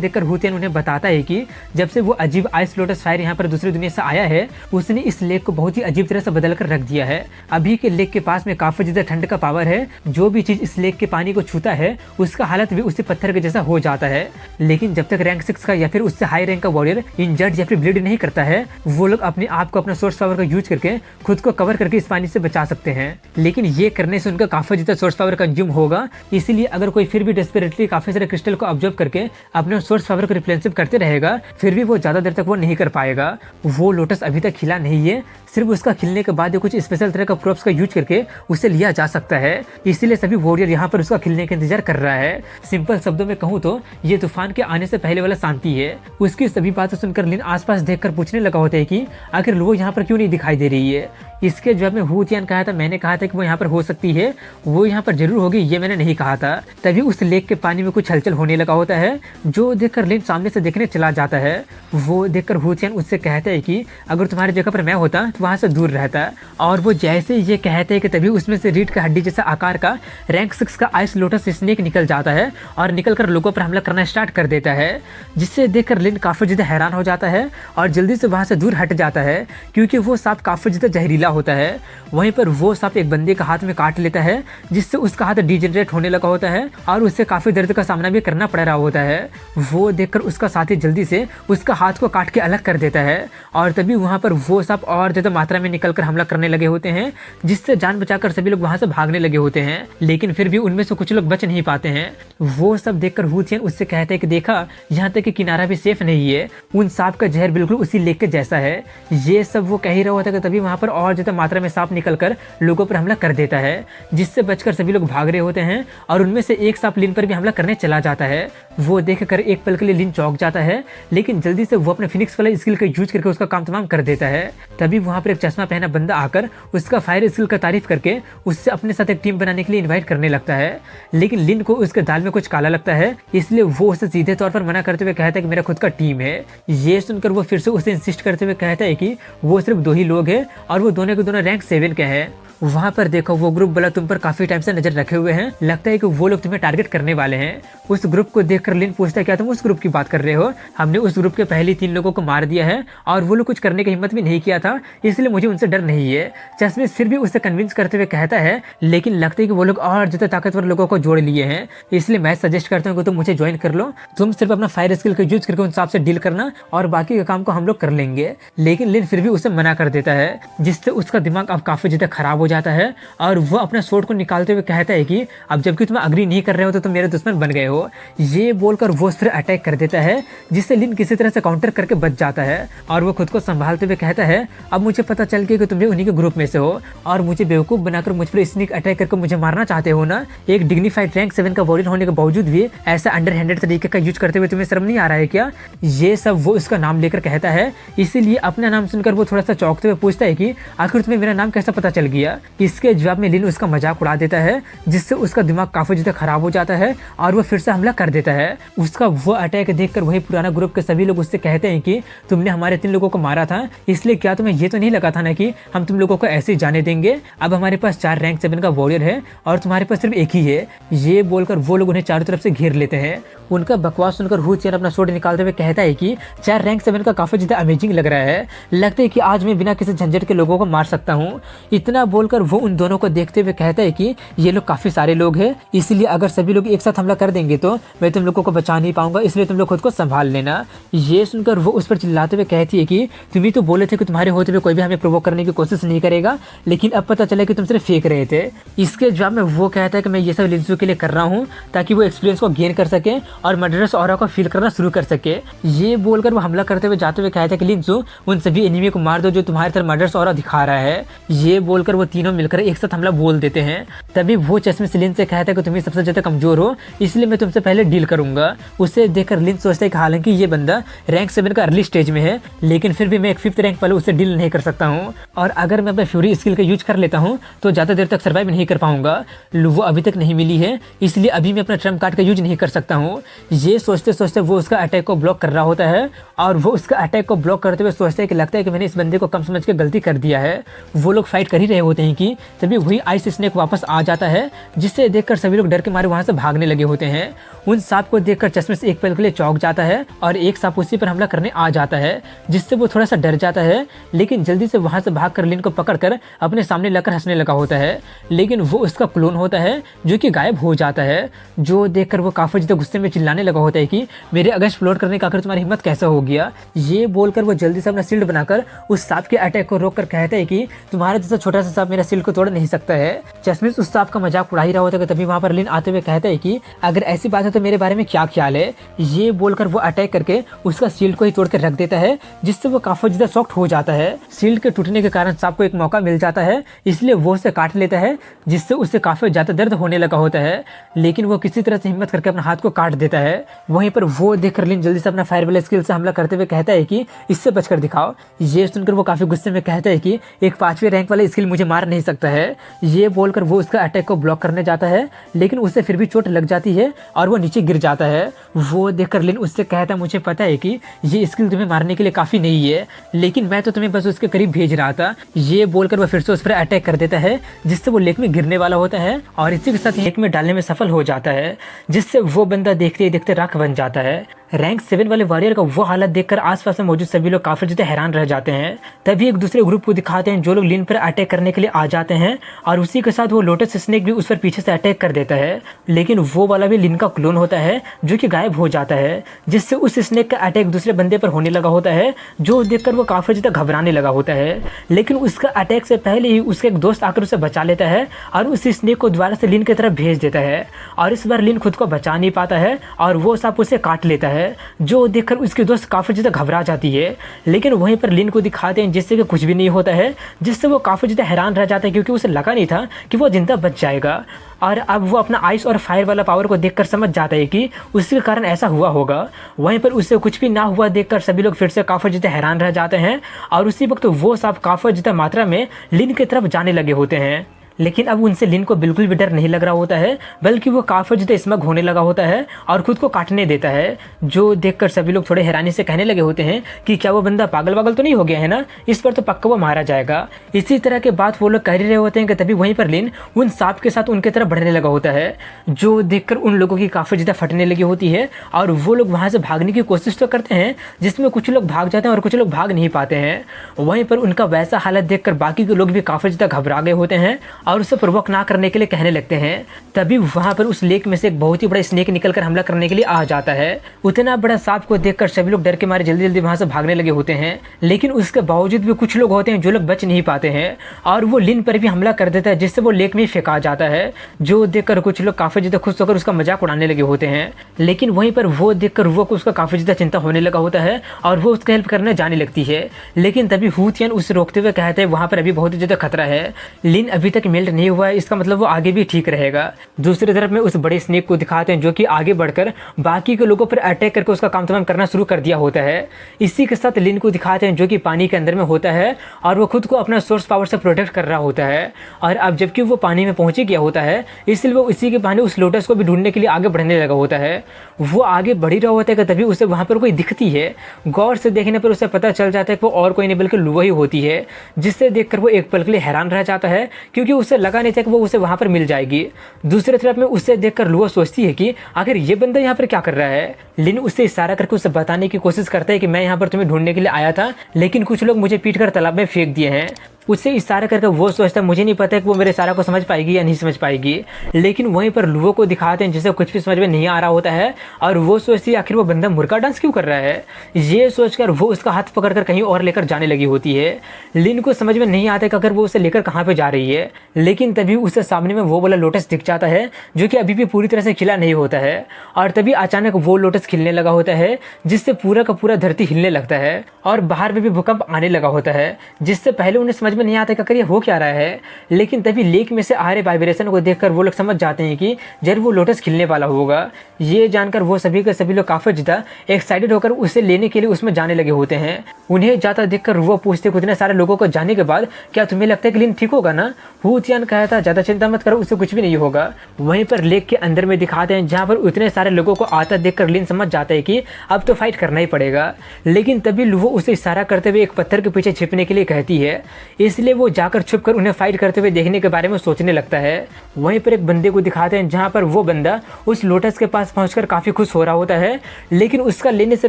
देखकर हू तियान उन्हें बताता है कि जब से वो अजीब आइस लोटस फायर यहाँ पर दूसरी दुनिया से आया है, उसने इस लेक को बहुत ही अजीब तरह से बदल कर रख दिया है। अभी के लेक के पास में काफ़ी ज़्यादा ठंड का पावर है, जो भी चीज़ इस लेक के पानी को छूता है उसका हालत भी उसी पत्थर के जैसा हो जाता है। लेकिन जब तक रैंक 6 का या फिर उससे हाई रैंक का वॉरियर इंजर्ड या फिर ब्लीड नहीं करता है, वो लोग अपने आप को अपना सोर्स पावर का यूज करके खुद को कवर करके इस पानी से बचा सकते हैं। लेकिन ये करने से उनका काफ़ी ज़्यादा सोर्स पावर कंज्यूम होगा, इसलिए अगर कोई फिर भी डेस्परेटली काफ़ी सारे क्रिस्टल को ऑब्जर्व करके अपने सोर्स पावर को रिप्लेनिश करते रहेगा, फिर भी वो ज़्यादा देर तक वो नहीं कर पाएगा। वो लोटस अभी तक खिला नहीं है, सिर्फ उसका खिलने के बाद कुछ स्पेशल तरह का क्रॉप्स का यूज करके उसे लिया जा सकता है। इसीलिए सभी वॉरियर यहाँ पर उसका खिलने का इंतजार कर रहा है। सिंपल शब्दों में कहूँ तो ये तूफान के आने से पहले वाला शांति है। उसकी सभी बातें सुनकर लिन आसपास देखकर पूछने लगा होता है कि आखिर लोग यहाँ पर क्यों नहीं दिखाई दे रही है। इसके जवाब में हू तियान कहा था मैंने कहा था कि वो यहाँ पर हो सकती है, वो यहाँ पर जरूर होगी, ये मैंने नहीं कहा था। तभी उस लेक के पानी में कुछ हलचल होने लगा होता है, जो देखकर लिन सामने से देखने चला जाता है। वो देखकर हू तियान उससे कहता है कि अगर तुम्हारी जगह पर मैं होता तो वहाँ से दूर रहता। और वो जैसे ये कहते हैं कि तभी उसमें से रीढ़ का हड्डी जैसा आकार का रैंक 6 का आइस लोटस स्नेक निकल जाता है और निकल कर लोगों पर हमला करना स्टार्ट कर देता है, जिससे देखकर लिन काफ़ी ज़्यादा हैरान हो जाता है और जल्दी से वहाँ से दूर हट जाता है, क्योंकि वो सांप काफ़ी ज़्यादा जहरीला होता है। वहीं पर वो सांप एक बंदे का हाथ में काट लेता है, जिससे उसका हाथ डिजेनरेट होने लगा होता है और उससे काफ़ी दर्द का सामना भी करना पड़ रहा होता है। वो देखकर उसका साथी जल्दी से उसका हाथ को काट के अलग कर देता है और तभी वहाँ पर वो सांप और ज़्यादा मात्रा में निकल कर हमला करने लगे होते हैं, जिससे जान बचाकर सभी लोग वहाँ से भागने लगे होते हैं। लेकिन फिर भी उनमें से कुछ लोग बच नहीं पाते हैं। वो सब देखकर हू तियान उससे कहते हैं कि देखा, यहाँ तक कि किनारा भी सेफ नहीं है, उन सांप का जहर बिल्कुल उसी लेक के जैसा है। ये सब वो कह ही रहा होता है कि तभी वहाँ पर और ज़्यादा मात्रा में सांप निकलकर लोगों पर हमला कर देता है, जिससे बचकर सभी लोग भाग रहे होते हैं और उनमें से एक सांप लिन पर भी हमला करने चला जाता है। वो देखकर एक पल के लिए लिन चौंक जाता है, लेकिन जल्दी से वो अपने फिनिक्स वाला स्किल का यूज करके उसका काम तमाम कर देता है। तभी वहाँ पर एक चश्मा पहना बंदा आकर उसका फायर स्किल का तारीफ करके उससे अपने साथ एक टीम बनाने के लिए इन्वाइट करने लगता है। लेकिन लिन को उसके दाल में कुछ काला लगता है, इसलिए वो उसे सीधे तौर पर मना करते हुए कहता है कि मेरा खुद का टीम है। ये सुनकर वो फिर से उसे इंसिस्ट करते हुए कहता है कि वो सिर्फ 2 ही लोग हैं और वो दोनों के दोनों रैंक 7 के हैं। वहाँ पर देखो वो ग्रुप वाला तुम पर काफी टाइम से नजर रखे हुए हैं, लगता है कि वो लोग तुम्हें टारगेट करने वाले हैं। उस ग्रुप को देखकर लिन पूछता है क्या तुम उस ग्रुप की बात कर रहे हो? हमने उस ग्रुप के पहले 3 लोगों को मार दिया है और वो लोग कुछ करने की हिम्मत भी नहीं किया था, इसलिए मुझे उनसे डर नहीं है। चश्मे फिर भी उसे कन्विंस करते हुए कहता है, लेकिन लगता है कि वो लोग और ज्यादा ताकतवर लोगों को जोड़ लिए हैं, इसलिए मैं सजेस्ट करता हूँ कि तुम मुझे ज्वाइन कर लो। तुम सिर्फ अपना फायर स्किल का यूज करके उन सांप से डील करना और बाकी का काम को हम लोग कर लेंगे। लेकिन लिन फिर भी उसे मना कर देता है, जिससे उसका दिमाग अब काफी ज्यादा खराब हो जाता है और वो अपना स्वॉर्ड को निकालते हुए कहता है कि अब जबकि तुम अग्री नहीं कर रहे हो तो तुम मेरे दुश्मन बन गए हो। ये बोलकर वो फिर अटैक कर देता है, जिससे लिन किसी तरह से काउंटर करके बच जाता है और वो खुद को संभालते हुए कहता है, अब मुझे पता चल गया कि तुम भी उन्हीं के ग्रुप में से हो और मुझे बेवकूफ बनाकर मुझ पर स्नीक अटैक करके मुझे मारना चाहते हो ना। एक डिग्निफाइड रैंक 7 का वॉरियर होने के बावजूद भी ऐसा अंडर हैंडेड तरीके का यूज करते हुए तुम्हें शर्म नहीं आ रहा है क्या? ये सब वो उसका नाम लेकर कहता है, इसीलिए अपना नाम सुनकर वो थोड़ा सा चौंकते हुए पूछता है कि आखिर तुम्हें मेरा नाम कैसा पता चल गया? इसके जवाब में लिन उसका मजाक उड़ा देता है, जिससे उसका दिमाग काफी ज्यादा खराब हो जाता है और वो फिर से हमला कर देता है। उसका वो अटैक देखकर वही पुराना ग्रुप के सभी लोग उससे कहते हैं कि तुमने हमारे 3 लोगों को मारा था, इसलिए क्या तुम्हें ये तो नहीं लगा था ना कि हम तुम लोगों को ऐसे ही जाने देंगे? अब हमारे पास 4 रैंक 7 का वॉरियर है और तुम्हारे पास सिर्फ एक ही है। ये बोलकर वो लोग उन्हें चारों तरफ से घेर लेते हैं। उनका बकवास सुनकर हू तियान अपना स्वॉर्ड निकालते हुए कहता है कि 4 रैंक 7 का काफी ज्यादा अमेजिंग लग रहा है, लगता है कि आज मैं बिना किसी झंझट के लोगों को मार सकता हूँ। इतना बोल बोलकर वो उन दोनों को देखते हुए कहता है कि ये लोग काफी सारे लोग हैं, इसलिए अगर सभी लोग एक साथ हमला कर देंगे तो मैं तुम लोगों को बचा नहीं पाऊंगा, इसलिए तुम लोग खुद को संभाल लेना। ये सुनकर वो उस पर चिल्लाते हुए कहती है कि तुम ही तो बोले थे कि तुम्हारे होते हुए कोई भी हमें प्रोवोक करने की कोशिश नहीं करेगा, लेकिन अब पता चला कि तुम सिर्फ फेंक रहे थे। इसके जवाब में वो कहता है कि मैं ये सब लिंसू के लिए कर रहा हूँ ताकि वो एक्सपीरियंस को गेन कर सके और मर्डरस ऑरा को फील करना शुरू कर सके। ये बोलकर वो हमला करते हुए जाते हुए कहता है कि लिंसू उन सभी एनिमी को मार दो जो तुम्हारी तरफ मर्डरस ऑरा दिखा रहा है। ये बोलकर वो तीनों मिलकर एक साथ हमला बोल देते हैं। तभी वो चश्मे से लिन से कहता है कि तुम ही सबसे ज्यादा कमजोर हो, इसलिए मैं तुमसे पहले डील करूंगा। उसे देखकर लिन सोचता है कि हालांकि ये बंदा रैंक 7 का अर्ली स्टेज में है, लेकिन फिर भी मैं एक 5th रैंक वाले उससे डील नहीं कर सकता हूँ, और अगर मैं अपने फ्यूरी स्किल का यूज कर लेता हूँ तो ज़्यादा देर तक सर्वाइव नहीं कर पाऊंगा। वो अभी तक नहीं मिली है, इसलिए अभी मैं अपना ट्रम्प कार्ड का यूज नहीं कर सकता हूँ। ये सोचते सोचते वो उसका अटैक को ब्लॉक कर रहा होता है, और वो उसका अटैक को ब्लॉक करते हुए सोचता है कि लगता है कि मैंने इस बंदे को कम समझ के गलती कर दिया है। वो लोग फाइट कर ही रहे होते हैं कि तभी वही आइस स्नेक वापस आ जाता है, जिससे देखकर सभी लोग डर के मारे वहां से भागने लगे होते हैं। उन सांप को देखकर चश्मे से एक पल के लिए चौंक जाता है और एक सांप उसी पर हमला करने आ जाता है, जिससे वो थोड़ा सा डर जाता है, लेकिन जल्दी से वहां से भागकर लिन को पकड़कर अपने सामने लाकर हंसने लगा होता है। लेकिन वो उसका क्लोन होता है जो कि गायब हो जाता है, जो देखकर वो काफी ज्यादा गुस्से में चिल्लाने लगा होता है कि मेरे अगेंस्ट फ्लोट करने का आखिर तुम्हारी हिम्मत कैसा हो गया। ये बोलकर वो जल्दी से अपना शील्ड बनाकर उस सांप के अटैक को रोककर कहता है कि तुम्हारा जैसा छोटा सा सांप मेरा शील्ड को तोड़ नहीं सकता है। चश्मिश उस सांप का मजाक उड़ा ही रहा होता है, तभी वहां पर लिन आते हुए कहता है कि अगर ऐसी बात है तो मेरे बारे में क्या ख्याल है। ये बोलकर वो अटैक करके उसका शील्ड को ही तोड़ कर रख देता है, जिससे वो काफी ज्यादा सॉफ्ट हो जाता है। शील्ड के टूटने के कारण सांप को एक मौका मिल जाता है, इसलिए वो उसे काट लेता है, जिससे उसे काफी ज्यादा दर्द होने लगा होता है, लेकिन वो किसी तरह से हिम्मत करके अपना हाथ को काट देता है। वहीं पर वो देखकर लिन जल्दी से अपना फायरबॉल स्किल से हमला करते हुए कहता है कि इससे बचकर दिखाओ। ये सुनकर वो काफी गुस्से में कहता है कि एक 5वें रैंक वाला स्किल मुझे मार नहीं सकता है। ये बोलकर वो उसका अटैक को ब्लॉक करने जाता है, लेकिन उसे फिर भी चोट लग जाती है और वो नीचे गिर जाता है। वो देखकर लिन उससे कहता है मुझे पता है कि ये स्किल तुम्हें मारने के लिए काफी नहीं है, लेकिन मैं तो तुम्हें बस उसके करीब भेज रहा था। ये बोलकर वो फिर से उस पर अटैक कर देता है, जिससे वो लेक में गिरने वाला होता है और इसी के साथ लेक में डालने में सफल हो जाता है, जिससे वो बंदा देखते ही देखते राख बन जाता है। रैंक 7 वाले वॉरियर का वो हालत देखकर आसपास में मौजूद सभी लोग काफी ज्यादा हैरान रह जाते हैं। तभी एक दूसरे ग्रुप को दिखाते हैं जो लोग लिन पर अटैक करने के लिए आ जाते हैं, और उसी के साथ वो लोटस स्नेक भी उस पर पीछे से अटैक कर देता है, लेकिन वो वाला भी लिन का क्लोन होता है जो कि गायब हो जाता है, जिससे उस स्नेक का अटैक दूसरे बंदे पर होने लगा होता है, जो देखकर वो काफी ज्यादा घबराने लगा होता है। लेकिन उसका अटैक से पहले ही उसका एक दोस्त आकर उसे बचा लेता है और उस स्नेक को दोबारा से लिन की तरफ भेज देता है, और इस बार लिन खुद को बचा नहीं पाता है और वो सांप उसे काट लेता है, जो देखकर उसकी दोस्त काफी ज्यादा घबरा जाती है। लेकिन वहीं पर लिन को दिखाते हैं जिससे कि कुछ भी नहीं होता है, जिससे वो काफी ज्यादा हैरान रह जाता है, क्योंकि उसे लगा नहीं था कि वो जिंदा बच जाएगा। और अब वो अपना आइस और फायर वाला पावर को देखकर समझ जाता है कि उसके कारण ऐसा हुआ होगा। वहीं पर उससे कुछ भी ना हुआ देखकर सभी लोग फिर से काफी ज्यादा हैरान रह जाते हैं, और उसी वक्त वो सांप काफी ज्यादा मात्रा में लिन की तरफ जाने लगे होते हैं। लेकिन अब उनसे लिन को बिल्कुल भी डर नहीं लग रहा होता है, बल्कि वो काफी ज्यादा स्मग होने लगा होता है और खुद को काटने देता है, जो देखकर सभी लोग थोड़े हैरानी से कहने लगे होते हैं कि क्या वो बंदा पागल वागल तो नहीं हो गया है ना, इस पर तो पक्का वो मारा जाएगा। इसी तरह के बात वो लोग कह रहे होते हैं कि तभी वहीं पर लिन उन सांप के साथ उनके तरफ बढ़ने लगा होता है, जो देखकर उन लोगों की काफी ज्यादा फटने लगी होती है, और वो लोग वहां से भागने की कोशिश तो करते हैं, जिसमें कुछ लोग भाग जाते हैं और कुछ लोग भाग नहीं पाते हैं। वहीं पर उनका वैसा हालत देखकर बाकी के लोग भी काफी ज्यादा घबरा गए होते हैं और उससे प्रोवोक ना करने के लिए कहने लगते हैं। तभी वहां पर उस लेक में से एक बहुत ही बड़ा स्नेक निकलकर हमला करने के लिए आ जाता है। उतना बड़ा सांप को देखकर सभी लोग डर के मारे जल्दी जल्दी वहां से भागने लगे होते हैं, लेकिन उसके बावजूद भी कुछ लोग होते हैं जो लोग बच नहीं पाते हैं, और वो लिन पर भी हमला कर देता है, जिससे वो लेक में फेंका जाता है, जो देखकर कुछ लोग काफी ज्यादा खुश होकर उसका मजाक उड़ाने लगे होते हैं। लेकिन वहीं पर वो देखकर वो उसका काफी ज्यादा चिंता होने लगा होता है और वो उसका हेल्प करने जाने लगती है। लेकिन तभी हू तियान उसे रोकते हुए कहते हैं वहां पर अभी बहुत ज्यादा खतरा है, लिन अभी तक मेल्ट नहीं हुआ है, इसका मतलब वो आगे भी ठीक रहेगा। दूसरी तरफ में उस बड़े स्नेक को दिखाते हैं जो कि आगे बढ़कर बाकी के लोगों पर अटैक करके उसका काम तमाम करना शुरू कर दिया होता है। इसी के साथ लिन को दिखाते हैं जो कि पानी के अंदर में होता है और वो खुद को अपना सोर्स पावर से प्रोटेक्ट कर रहा होता है, और अब जबकि वो पानी में पहुंच गया होता है, इसलिए वो इसी के बहाने उस लोटस को भी ढूंढने के लिए आगे बढ़ने लगा होता है। वो आगे बढ़ ही रहा होता है कि तभी उसे वहां पर कोई दिखती है। गौर से देखने पर उसे पता चल जाता है कि वो और कोई नहीं बल्कि लुआ ही होती है, जिससे देखकर वो एक पल के लिए हैरान रह जाता है, क्योंकि उसे लगा नहीं था कि वो उसे वहां पर मिल जाएगी। दूसरी तरफ में उससे देखकर लुआ सोचती है कि आखिर ये बंदा यहाँ पर क्या कर रहा है। लिन उससे इशारा करके उसे बताने की कोशिश करता है कि मैं यहाँ पर तुम्हें ढूंढने के लिए आया था, लेकिन कुछ लोग मुझे पीट कर तालाब में फेंक दिए हैं। उससे इशारा करके वो सोचता है मुझे नहीं पता कि वो मेरे इशारा को समझ पाएगी या नहीं समझ पाएगी, लेकिन वहीं पर लुओ को दिखाते हैं जिसे कुछ भी समझ में नहीं आ रहा होता है और वो सोचती है आखिर वो बंदा मुर्गा डांस क्यों कर रहा है। ये सोचकर वो उसका हाथ पकड़कर कहीं और लेकर जाने लगी होती है। लिन को समझ में नहीं आता कि अगर वो उसे लेकर कहाँ पे जा रही है, लेकिन तभी उसके सामने में वो वाला लोटस दिख जाता है जो कि अभी भी पूरी तरह से खिला नहीं होता है। और तभी अचानक वो लोटस खिलने लगा होता है जिससे पूरा का पूरा धरती हिलने लगता है और बाहर में भी भूकंप आने लगा होता है, जिससे पहले उन्हें समझ में नहीं आता कि आखिर ये हो क्या रहा है। लेकिन तभी लेक में से आ रहे वाइब्रेशन को देखकर वो लोग समझ जाते हैं कि जरूर वो लोटस खिलने वाला होगा। ये जानकर वो सभी के सभी लोग काफी ज्यादा एक्साइटेड होकर उसे लेने के लिए उसमें जाने लगे होते हैं। उन्हें जाता देखकर वो पूछते उतने सारे लोगों को जाने के बाद, क्या तुम्हें लगता है कि लिन ठीक होगा ना? हू तियान कहा था ज्यादा चिंता मत करो, उससे कुछ भी नहीं होगा। वहीं पर लेक के अंदर में दिखाते हैं जहाँ पर उतने सारे लोगों को आता देखकर लिन समझ जाता है कि अब तो फाइट करना ही पड़ेगा। लेकिन तभी लुओ उसे इशारा करते हुए एक पत्थर के पीछे छिपने के लिए कहती है, इसलिए वो जाकर छुपकर उन्हें फाइट करते हुए देखने के बारे में सोचने लगता है। वहीं पर एक बंदे को दिखाते हैं जहाँ पर वो बंदा उस लोटस के पास पहुंचकर काफी खुश हो रहा होता है, लेकिन उसका लेने से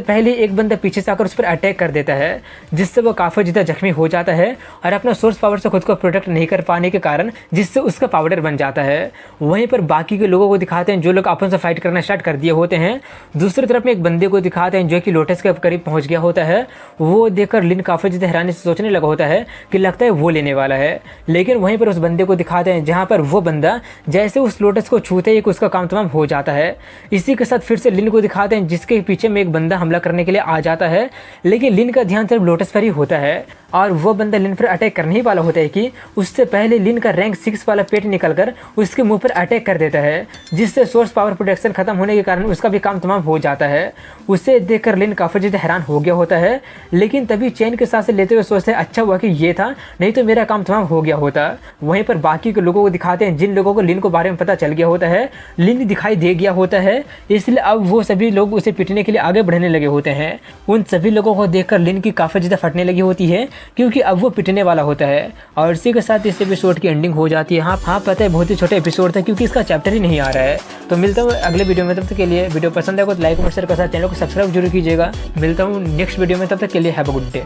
पहले एक बंदा पीछे से आकर उस पर अटैक कर देता है, जिससे वो काफी ज्यादा जख्मी हो जाता है और अपना सोर्स पावर से खुद को प्रोटेक्ट नहीं कर पाने के कारण जिससे उसका पाउडर बन जाता है। वहीं पर बाकी के लोगों को दिखाते हैं जो लोग आपस में फाइट करना स्टार्ट कर दिए होते हैं। दूसरी तरफ में एक बंदे को दिखाते हैं जो कि लोटस के करीब पहुंच गया होता है। वो देखकर लिन काफी ज्यादा हैरानी से सोचने लगा होता है कि लगता है वो लेने वाला है। लेकिन वहीं पर उस बंदे को दिखाते हैं जहां पर वो बंदा जैसे उस लोटस को छूते ही उसका काम तमाम हो जाता है। इसी के साथ फिर से लिन को दिखाते हैं जिसके पीछे में एक बंदा हमला करने के लिए आ जाता है, लेकिन लिन का ध्यान सिर्फ लोटस पर ही होता है और वो बंदा लिन पर अटैक करने ही वाला होता है कि उससे पहले लिन का रैंक 6 वाला पेट निकलकर उसके मुंह पर अटैक कर देता है, जिससे सोर्स पावर प्रोटेक्शन खत्म होने के कारण उसका भी काम तमाम हो जाता है। उसे देखकर लिन काफी ज्यादा हैरान हो गया होता है, लेकिन तभी चैन के सांसें लेते हुए सोचते हैं अच्छा हुआ कि ये था, नहीं तो मेरा काम तमाम हो गया होता। वहीं पर बाकी के लोगों को दिखाते हैं जिन लोगों को लिन को बारे में पता चल गया होता है, लिन दिखाई दे गया होता है, इसलिए अब वो सभी लोग उसे पीटने के लिए आगे बढ़ने लगे होते हैं। उन सभी लोगों को देखकर लिन की काफी ज्यादा फटने लगी होती है क्योंकि अब वो पिटने वाला होता है। और इसी के साथ इस एपिसोड की एंडिंग हो जाती है। हाँ पता है बहुत ही छोटा एपिसोड था क्योंकि इसका चैप्टर ही नहीं आ रहा है। तो मिलता हूँ अगले वीडियो में, तब तक के लिए वीडियो पसंद आएगा तो लाइक और शेयर कर साथ चैनल को सब्सक्राइब जरूर कीजिएगा। मिलता हूँ नेक्स्ट वीडियो में, तब तक के लिए हैव अ गुड डे।